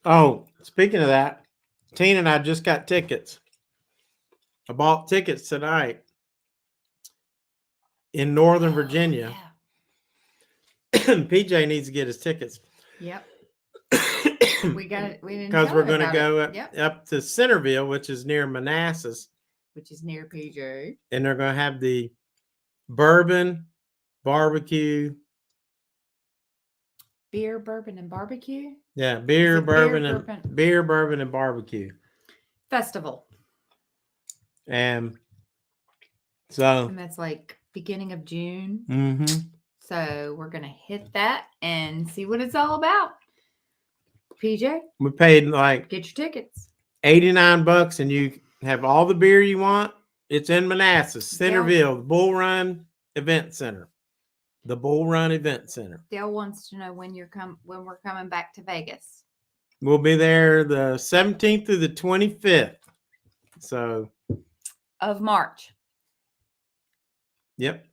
Oh, speaking of that, Tina and I just got tickets. I bought tickets tonight in Northern Virginia. Yeah. PJ needs to get his tickets. Yep. We got it. We didn't Because tell we're her going to about go it. up to Centerville, which is near Manassas, Which is near PJ. and they're going to have the bourbon, barbecue. Beer, bourbon, and barbecue. Yeah, beer, bourbon, bourbon? and barbecue Festival. And so, And that's like beginning of June. mm-hmm. So we're going to hit that and see what it's all about. PJ, We paid like get your tickets. $89, and you have all the beer you want. It's in Manassas, Centerville, the Bull Run Event Center. The Bull Run Event Center. Dale wants to know when we're coming back to Vegas. We'll be there the 17th through the 25th. So of March. Yep.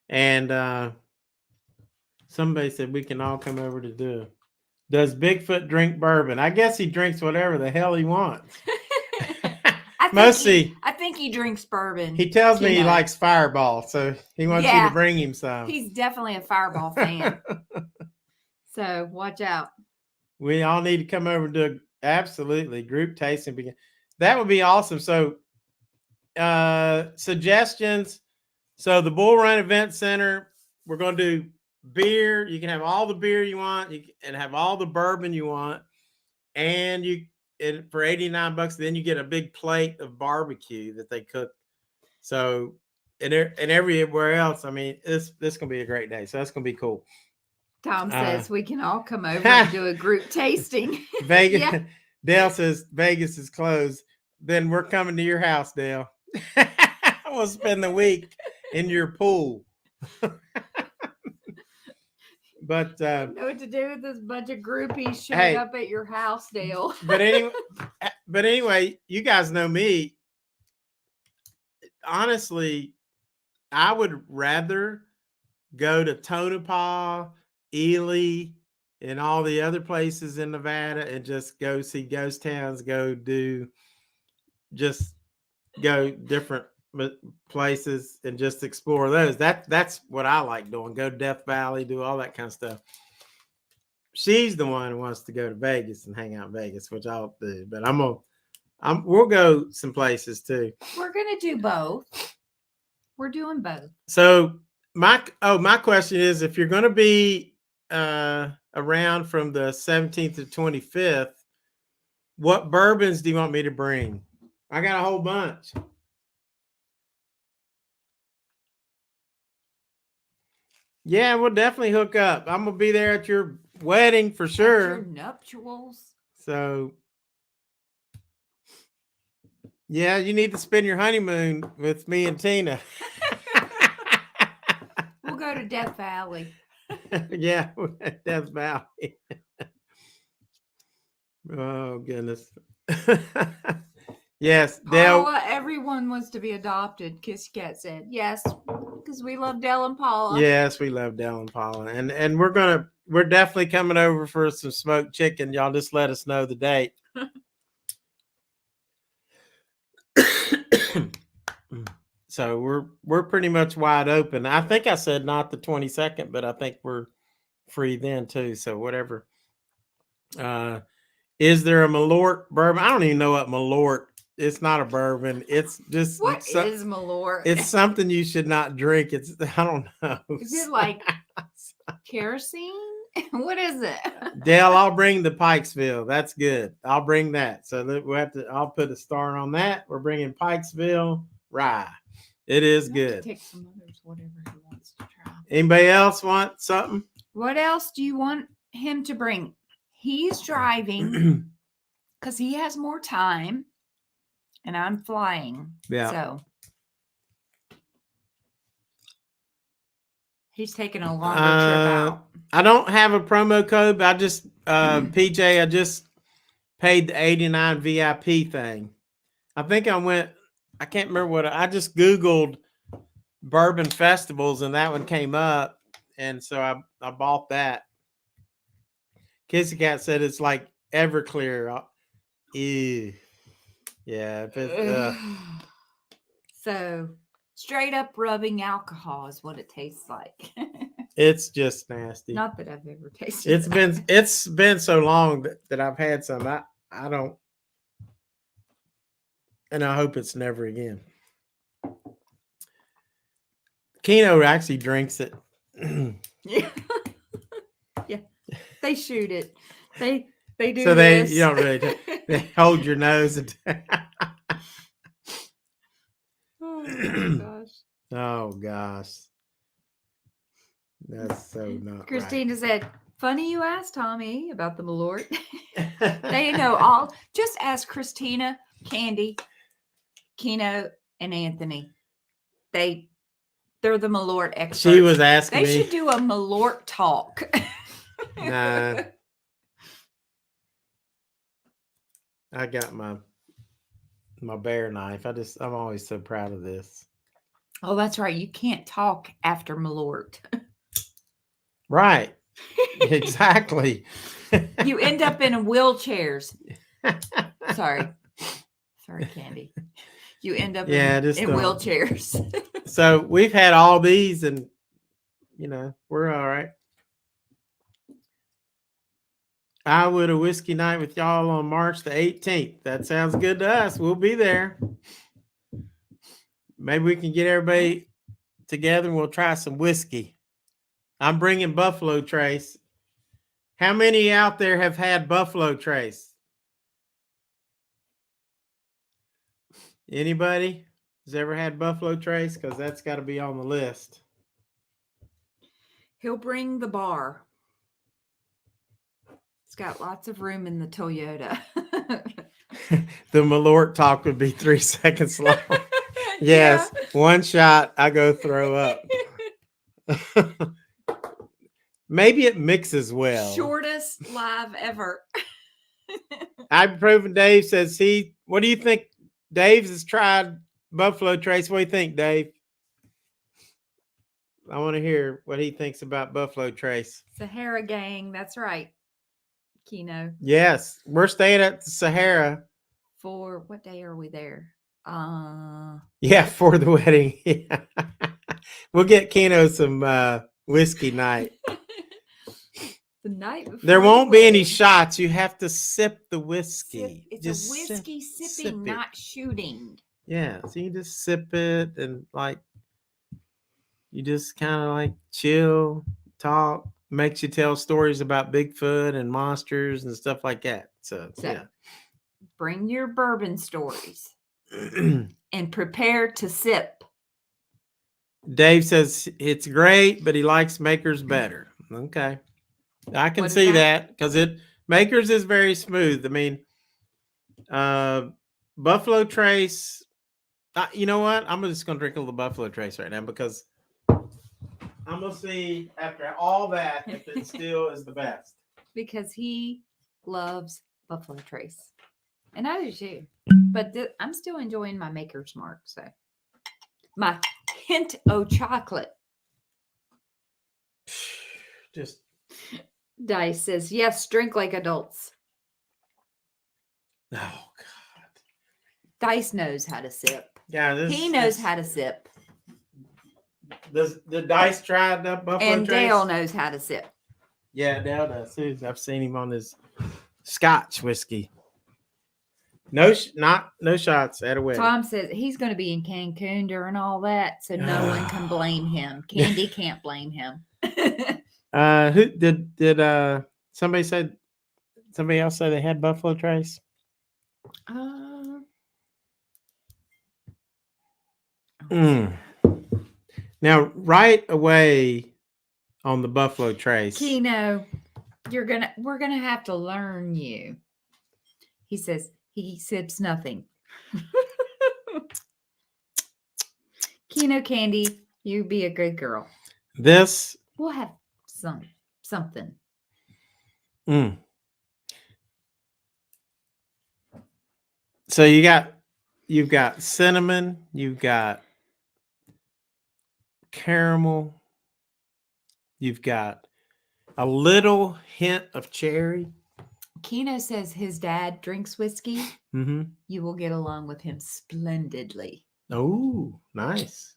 And somebody said we can all come over to do. Does Bigfoot drink bourbon? I guess he drinks whatever the hell he wants. I think he drinks bourbon. He tells me he likes Fireball, so he wants you to bring him some. He's definitely a Fireball fan. So watch out. We all need to come over and do absolutely group tasting. That would be awesome. So suggestions. So the Bull Run Event Center, we're going to do beer. You can have all the beer you want, and have all the bourbon you want, and for $89, then you get a big plate of barbecue that they cook. So and everywhere else, I mean, this gonna be a great day. So that's gonna be cool. Tom says we can all come over and do a group tasting. Vegas. Yeah. Dale says Vegas is closed. Then we're coming to your house, Dale. We'll spend the week in your pool. But know what to do with this bunch of groupies showing up at your house, Dale. But anyway, you guys know me. Honestly, I would rather go to Tonopah, Ely, and all the other places in Nevada and just go see ghost towns, go different places and just explore those. That's what I like doing. Go to Death Valley, do all that kind of stuff. She's the one who wants to go to Vegas and hang out in Vegas, which I'll do. But we'll go some places too. We're gonna do both. We're doing both. So my question is, if you're going to be around from the 17th to 25th, what bourbons do you want me to bring? I got a whole bunch. Yeah, we'll definitely hook up. I'm gonna be there at your wedding for sure. At your nuptials. So Yeah, you need to spend your honeymoon with me and Tina. We'll go to Death Valley. Yeah, Death Valley. Oh goodness. Yes, Dale. Paula, everyone wants to be adopted. Kissy Kat said yes, because we love Dell and Paula. Yes, we love Dale and Paula, and we're definitely coming over for some smoked chicken. Y'all just let us know the date. So we're pretty much wide open. I think I said not the 22nd, but I think we're free then too. So whatever. Is there a Malort bourbon? I don't even know what Malort. It's not a bourbon. It's just What is Malort? It's something you should not drink. It's I don't know. Is it like kerosene? What is it? Dale, I'll bring the Pikesville. That's good. I'll bring that. So that we have to. I'll put a star on that. We're bringing Pikesville Rye. It is good. Take some others, whatever he wants to try. Anybody else want something? What else do you want him to bring? He's driving because he has more time, and I'm flying. Yeah. So he's taking a longer trip out. I don't have a promo code, but I just PJ, I just paid the 89 VIP thing. I think I can't remember what I just Googled bourbon festivals and that one came up. And so I bought that. Kissy Kat said it's like Everclear. Ew. Yeah. So straight up rubbing alcohol is what it tastes like. It's just nasty. Not that I've ever tasted. It's been so long that I've had some. I don't, and I hope it's never again. Keno actually drinks it. Yeah. Yeah. They shoot it. They do. So this. you don't really they hold your nose and Oh my gosh. oh gosh. That's so not Christina said, funny you asked Tommy about the Malort. They know all. Just ask Christina, Candy, Keno, and Anthony. They're the Malort experts. She was asking They me. should do a Malort talk. Nah. I got my bear knife. I'm always so proud of this. Oh, that's right. You can't talk after Malort. Right. Exactly. You end up in wheelchairs. Sorry, Candy. You end up in wheelchairs. So we've had all these and, we're all right. I would a whiskey night with y'all on March the 18th. That sounds good to us. We'll be there. Maybe we can get everybody together and we'll try some whiskey. I'm bringing Buffalo Trace. How many out there have had Buffalo Trace? Anybody has ever had Buffalo Trace? Because that's got to be on the list. He'll bring the bar. It's got lots of room in the Toyota. The Malort talk would be 3 seconds long. Yes, yeah. One shot, I go throw up. Maybe it mixes well. Shortest live ever. Ibuprofen Dave says what do you think? Dave has tried Buffalo Trace. What do you think, Dave? I want to hear what he thinks about Buffalo Trace. Sahara Gang, that's right. Keno. Yes, we're staying at the Sahara. For what day are we there? Yeah, for the wedding. Yeah. We'll get Keno some whiskey night. The night before there won't be any shots. You have to sip the whiskey. It's just a whiskey sipping, not shooting. Yeah, so you just sip it and you just kind of chill, talk. Makes you tell stories about Bigfoot and monsters and stuff like that. So yeah. Bring your bourbon stories and prepare to sip. Dave says it's great, but he likes Makers better. Okay. I can see that because Makers is very smooth. I mean, Buffalo Trace. You know what? I'm just gonna drink a little Buffalo Trace right now because I'm gonna see after all that if it still is the best. Because he loves Buffalo Trace, and I do too. But I'm still enjoying my Maker's Mark. So my hint of chocolate. Just Dice says yes. Drink like adults. oh god. Dice knows how to sip. Yeah, He knows how to sip. Does the Dice try the Buffalo And Trace? Dale knows how to sip. Yeah, Dale does too. I've seen him on his Scotch whiskey. No shots at a wedding. Tom says he's going to be in Cancun during all that, so no one can blame him. Candy can't blame him. Who did somebody else say they had Buffalo Trace? Now, right away on the Buffalo Trace, Keno, we're gonna have to learn you. He says he sips nothing. Keno Candy, you be a good girl. We'll have something. So you've got cinnamon, you've got caramel, you've got a little hint of cherry. Keno says his dad drinks whiskey. Mm-hmm. You will get along with him splendidly. Oh, nice.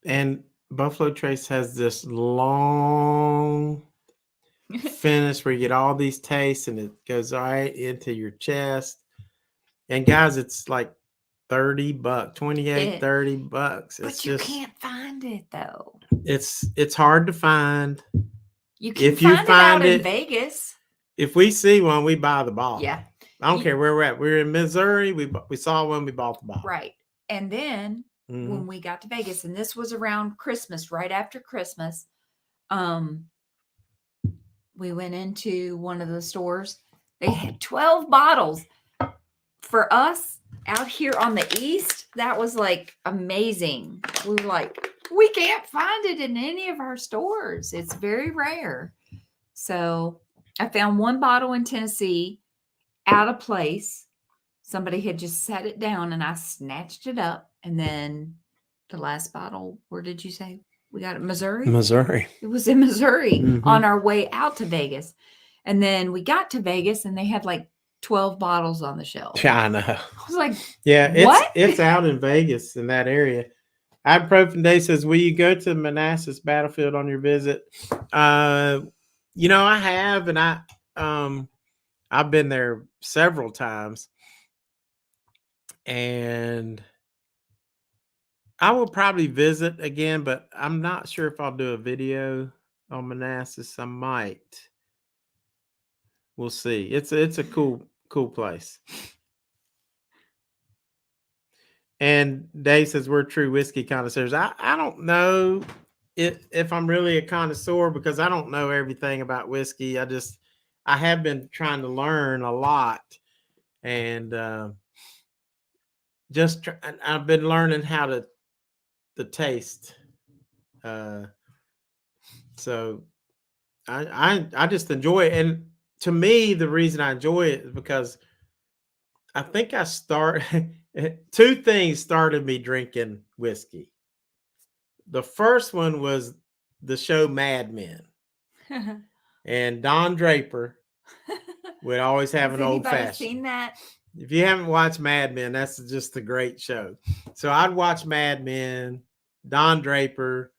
And Buffalo Trace has this long finish where you get all these tastes and it goes right into your chest. And guys, it's like $30, $28, $30. But you can't find it though. It's hard to find. You can find it out in Vegas. If we see one, we buy the bottle. Yeah. I don't care where we're at. We're in Missouri. We saw one, we bought the bottle. Right. And then when we got to Vegas, and this was around Christmas, right after Christmas, we went into one of the stores. They had 12 bottles. For us out here on the East, that was like amazing. We were like, we can't find it in any of our stores. It's very rare. So I found one bottle in Tennessee out of place. Somebody had just set it down and I snatched it up. And then the last bottle, where did you say we got it? Missouri? Missouri. It was in Missouri on our way out to Vegas. And then we got to Vegas and they had like 12 bottles on the shelf. Yeah, I know. I was like, yeah, what? It's out in Vegas in that area. Ibuprofen Day says, will you go to Manassas Battlefield on your visit? I have, and I've been there several times. And I will probably visit again, but I'm not sure if I'll do a video on Manassas. I might. We'll see. It's a cool place. And Dave says we're true whiskey connoisseurs. I don't know if I'm really a connoisseur because I don't know everything about whiskey. I have been trying to learn a lot, and I've been learning how to taste. So I just enjoy it, and to me, the reason I enjoy it is because I think two things started me drinking whiskey. The first one was the show Mad Men. And Don Draper would always have an old fashioned. Seen that? If you haven't watched Mad Men, that's just a great show. So I'd watch Mad Men, Don Draper,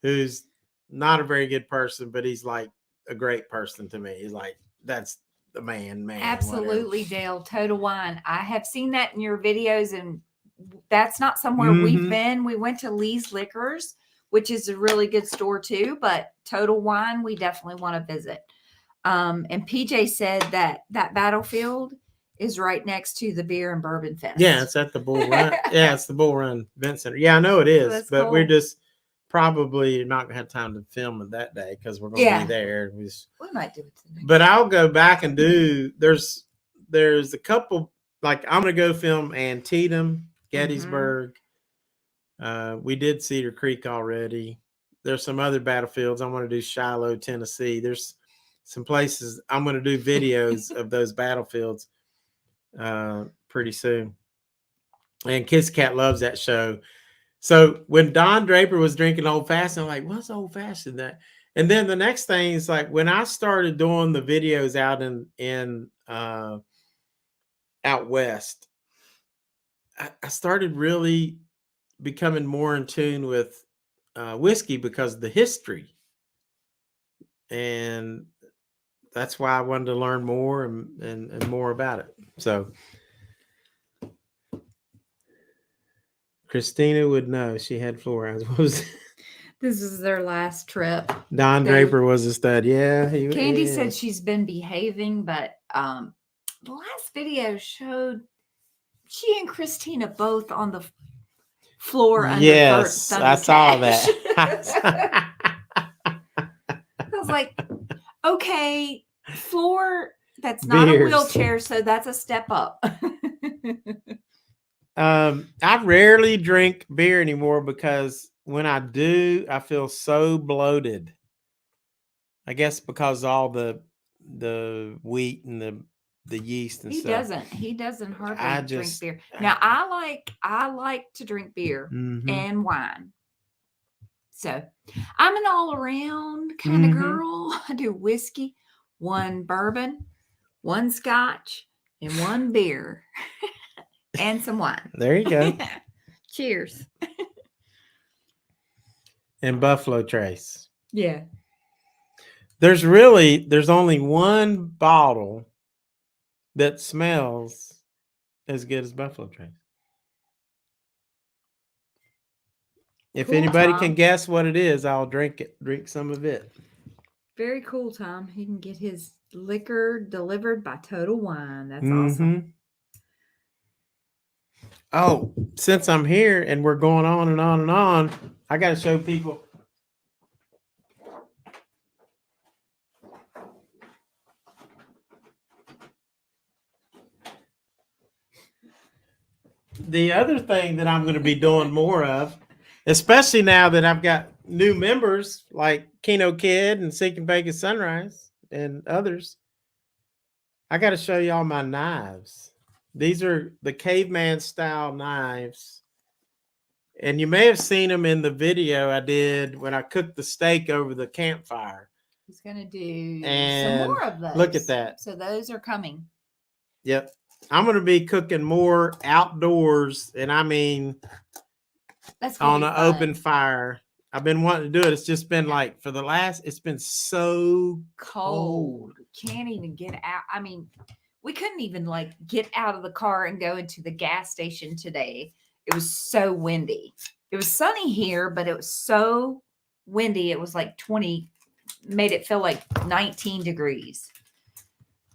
who's not a very good person, but he's like a great person to me. He's like, that's the man. Absolutely, whatever. Dale. Total Wine. I have seen that in your videos, and that's not somewhere we've been. We went to Lee's Liquors, which is a really good store too, but Total Wine, we definitely want to visit. And PJ said that Battlefield is right next to the Beer and Bourbon Fest. Yeah, it's at the Bull Run. Yeah, it's the Bull Run Event Center. Yeah, I know it is, but cool. We're just probably not gonna have time to film it that day because we're gonna be there. We might do it today. But I'll go back and do. There's a couple. Like I'm gonna go film Antietam, Gettysburg. We did Cedar Creek already. There's some other battlefields. I want to do Shiloh, Tennessee. There's some places I'm going to do videos of those battlefields pretty soon. And Kissy Kat loves that show. So when Don Draper was drinking old fashioned, I'm like, what's old fashioned that? And then the next thing is like when I started doing the videos out in out west, I started really becoming more in tune with whiskey because of the history. And that's why I wanted to learn more and more about it. So Christina would know. She had floor eyes. This is their last trip. Don Draper was a stud. Yeah. Candy said she's been behaving, but the last video showed she and Christina both on the floor. Yes, I saw that. I was like, okay, floor, that's not a wheelchair, so that's a step up. I rarely drink beer anymore because when I do, I feel so bloated. I guess because all the wheat and the yeast and stuff. He doesn't hardly drink beer. Now I like to drink beer and wine. So I'm an all around kind of girl. I do whiskey, 1 bourbon, 1 scotch, and 1 beer. And some wine. There you go. Cheers. And Buffalo Trace. Yeah. There's only 1 bottle that smells as good as Buffalo Trace. If anybody can guess what it is, I'll drink some of it. Very cool, Tom. He can get his liquor delivered by Total Wine. That's awesome. Oh, since I'm here and we're going on and on and on, I got to show people. The other thing that I'm going to be doing more of, especially now that I've got new members like Keno Kid and Seeking Bacon Sunrise and others, I got to show y'all my knives. These are the Caveman style knives. And you may have seen them in the video I did when I cooked the steak over the campfire. He's going to do some more of those. Look at that. So those are coming. Yep. I'm going to be cooking more outdoors. And I mean, that's on an open fire. I've been wanting to do it. It's just been like it's been so cold. Can't even get out. I mean, we couldn't even like get out of the car and go into the gas station today. It was so windy. It was sunny here, but it was so windy. It was like 20, made it feel like 19 degrees.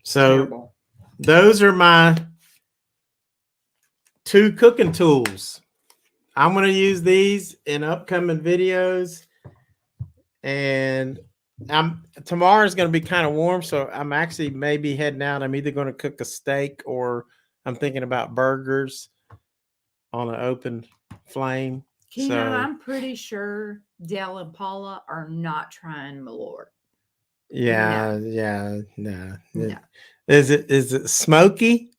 So terrible. Those are my 2 cooking tools. I'm going to use these in upcoming videos. And tomorrow's going to be kind of warm, so I'm actually maybe heading out. I'm either going to cook a steak or I'm thinking about burgers on an open flame. I'm pretty sure Dell and Paula are not trying Malort. No. Is it smoky?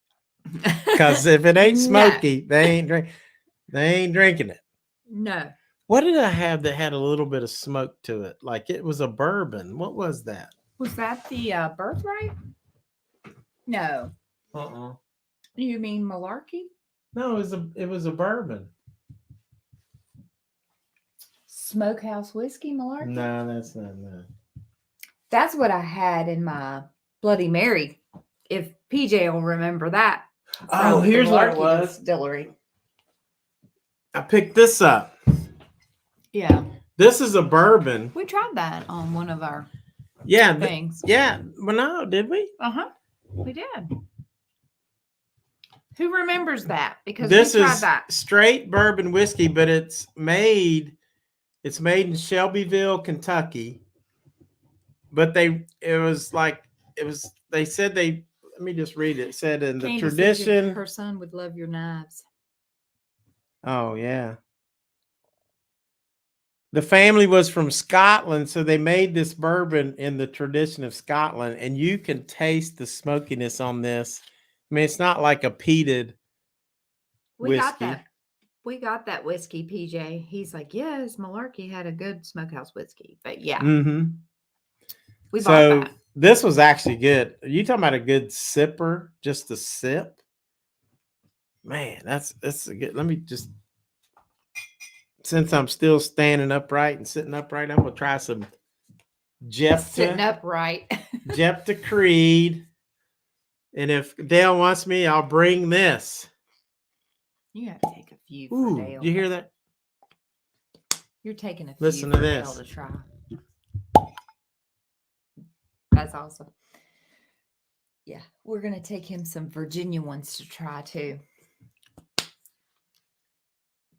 Because if it ain't smoky, they ain't drinking it. No. What did I have that had a little bit of smoke to it? Like it was a bourbon. What was that? Was that the Birthright? No. You mean Malarkey? No, it was a bourbon. Smokehouse whiskey, Malarkey? No, that's not that. That's what I had in my Bloody Mary. If PJ will remember that. Oh, here's what it was. Distillery. I picked this up. Yeah. This is a bourbon. We tried that on one of our things. Yeah. Well, no, did we? We did. Who remembers that? Because this we tried is that. Straight bourbon whiskey, but it's It's made in Shelbyville, Kentucky. But they said let me just read it. It said in the Candace said tradition. her son would love your knives. Oh, yeah. The family was from Scotland, so they made this bourbon in the tradition of Scotland, and you can taste the smokiness on this. I mean, it's not like a peated whiskey. We got that whiskey, PJ. He's like, yes, Malarkey had a good smokehouse whiskey. But yeah, we bought that. This was actually good. Are you talking about a good sipper? Just a sip? Man, that's a good. Let me just, since I'm still standing upright and sitting upright, I'm gonna try some Jephthah. Sitting upright. Jephthah Creed. And if Dale wants me, I'll bring this. You have to take a few for Ooh, Dale. you hear that? You're taking a few Listen for to Dale this. to try. That's awesome. Yeah, we're going to take him some Virginia ones to try too.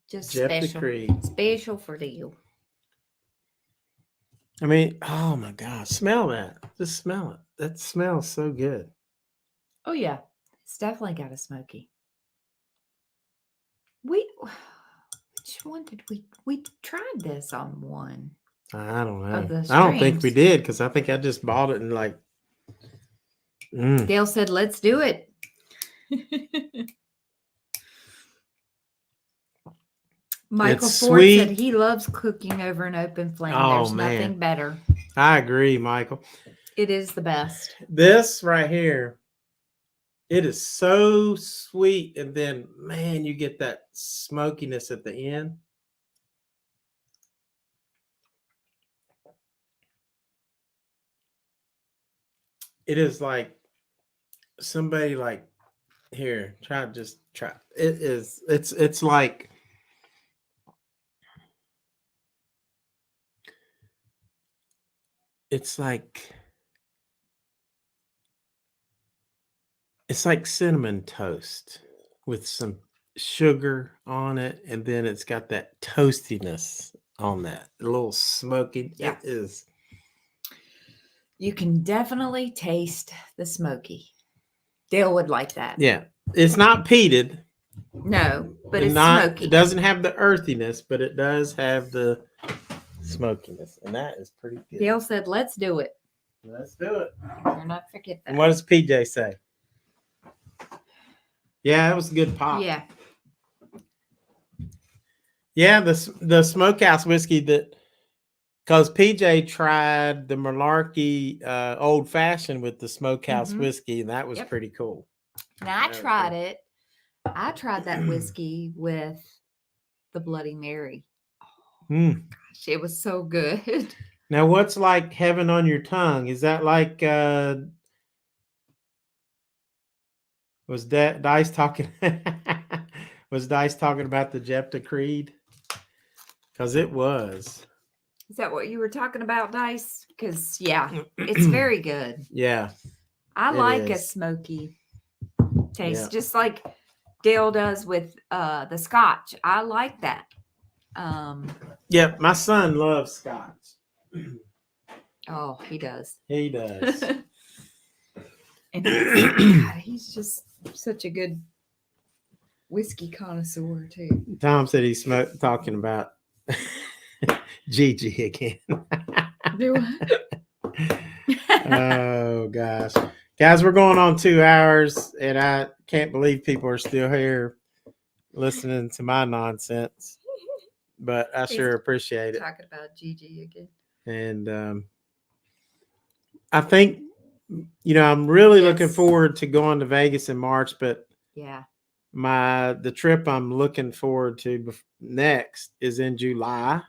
Just Jephthah Creed. Special for Dale. I mean, oh my God, smell that. Just smell it. That smells so good. Oh, yeah. It's definitely got a smoky. Which one did we tried this on one? I don't know. Of the I don't think we streams. did because I think I just bought it and like. Dale said, let's do it. Michael Ford said he loves cooking over an open flame. There's nothing better. I agree, Michael. It is the best. This right here, it is so sweet. And then, man, you get that smokiness at the end. It is like somebody like, here, try. It is, it's like, it's like cinnamon toast with some sugar on it, and then it's got that toastiness on that, a little smoky. Yeah. It is. You can definitely taste the smoky. Dale would like that. Yeah, it's not peated. No, but it's smoky. It doesn't have the earthiness, but it does have the smokiness, and that is pretty good. Dale said, "Let's do it." Let's do it. You're not forget that. And what does PJ say? Yeah, it was a good pop. Yeah. Yeah, the smokehouse whiskey that, because PJ tried the Malarkey old fashioned with the smokehouse whiskey, and that was pretty cool. And I tried it. I tried that whiskey with the Bloody Mary. Oh, gosh, it was so good. Now, what's like heaven on your tongue? Is that like was Dice talking? Was Dice talking about the Jephthah Creed? Because it was. Is that what you were talking about, Dice? Because yeah, it's very good. Yeah, I like a smoky taste, just like Dale does with the Scotch. I like that. Yeah, my son loves Scotch. Oh, he does. He does. And God, he's just such a good whiskey connoisseur too. Tom said he's talking about Gigi again. Oh gosh, guys, we're going on 2 hours, and I can't believe people are still here listening to my nonsense. But I sure appreciate it. Talking about Gigi again, and I think I'm really looking forward to going to Vegas in March. But yeah, the trip I'm looking forward to next is in July,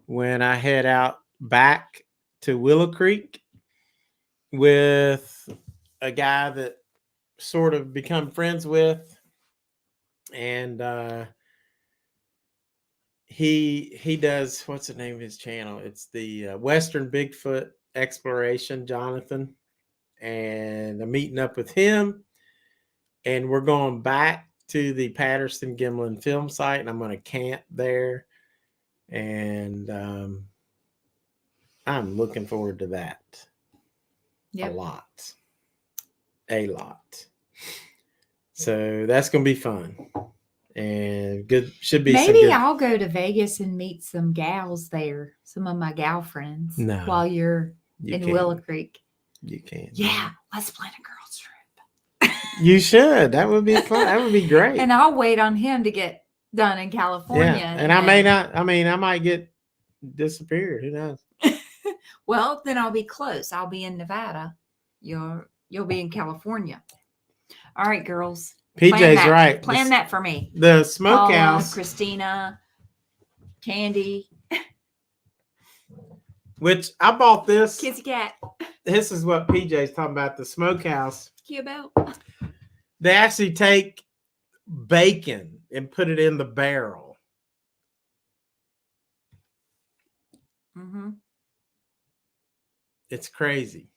when I head out back to Willow Creek with a guy that sort of become friends with, and he does, what's the name of his channel? It's the Western Bigfoot Exploration, Jonathan, and I'm meeting up with him, and we're going back to the Patterson Gimlin film site, and I'm going to camp there. And I'm looking forward to that. Yep. A lot. So that's going to be fun. And good. Should be Maybe some good. I'll go to Vegas and meet some gals there, some of my gal friends, No, while you're in can't. Willow Creek. You can't. Yeah, let's plan a girls trip. You should. That would be fun. That would be great. And I'll wait on him to get done in California. Yeah, and I may not. I mean, I might get disappeared. Who knows? Well, then I'll be close. I'll be in Nevada. You'll be in California. All right, girls. PJ's right. Plan that for me. The smokehouse. Paula, Christina, Candy. Which I bought this. Kissy Kat. This is what PJ's talking about. The smokehouse. Kia-Belle. They actually take bacon and put it in the barrel. Mm-hmm. It's crazy.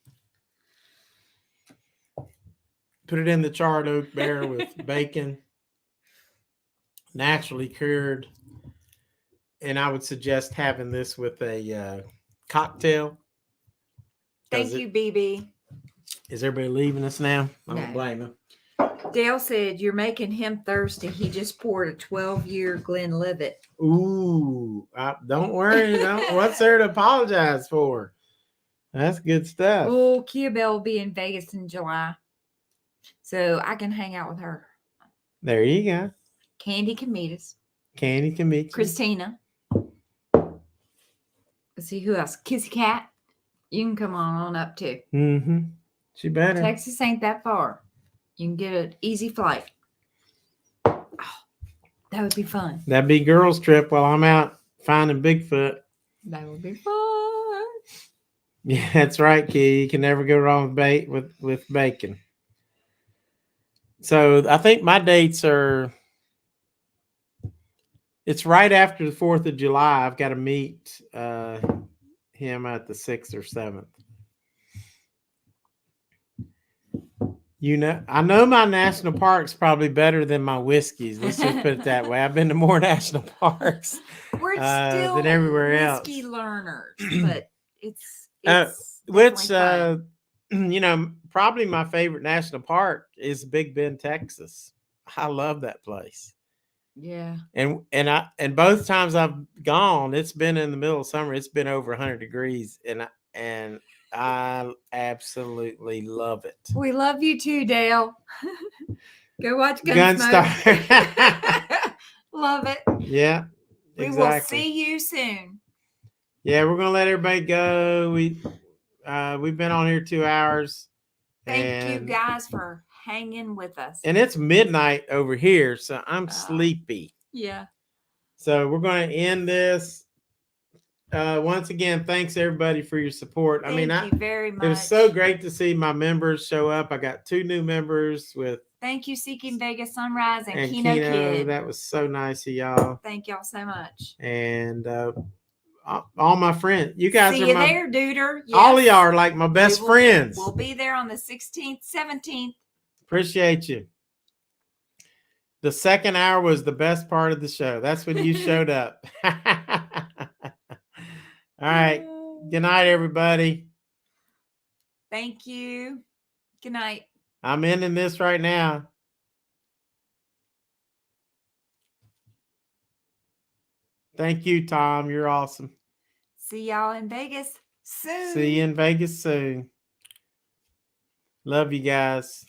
Put it in the charred oak barrel with bacon, naturally cured. And I would suggest having this with a cocktail. Thank you, BB. Is everybody leaving us now? I don't No. blame them. Dale said, you're making him thirsty. He just poured a 12-year Glenlivet. Ooh, don't worry. What's there to apologize for? That's good stuff. Oh, Kia-Belle will be in Vegas in July. So I can hang out with her. There you go. Candy can meet us. Candy can meet you. Christina. Let's see who else. Kissy Kat. You can come on up too. Mm-hmm. She better. Texas ain't that far. You can get an easy flight. Oh, that would be fun. That'd be girls' trip while I'm out finding Bigfoot. That would be fun. Yeah, that's right, Key. You can never go wrong with bacon. So I think my dates are. It's right after the 4th of July. I've got to meet him at the 6th or 7th. You know, I know my national parks probably better than my whiskeys. Let's just put it that way. I've been to more national parks We're still than everywhere whiskey else. learners, but it's Which definitely fun. you know, probably my favorite national park is Big Bend, Texas. I love that place. Yeah. And both times I've gone, it's been in the middle of summer. It's been over 100 degrees, and I absolutely love it. We love you too, Dale. Go watch Gunsmoke. Love it. Yeah. We exactly. will see you soon. Yeah, we're gonna let everybody go. We've been on here 2 hours. Thank you guys for hanging with us. And it's midnight over here, so I'm sleepy. Yeah. So we're going to end this. Once again, thanks everybody for your support. Thank you very much. It was so great to see my members show up. I got 2 new members with. Thank you, Seeking Vegas Sunrise and Kino Kid. That was so nice of y'all. Thank y'all so much. And all my friends, you guys see are you my, there, Duder. Yes. All of y'all are like my best friends. We'll be there on the 16th, 17th. Appreciate you. The second hour was the best part of the show. That's when you showed up. All right. Good night, everybody. Thank you. Good night. I'm ending this right now. Thank you, Tom. You're awesome. See y'all in Vegas soon. See you in Vegas soon. Love you guys.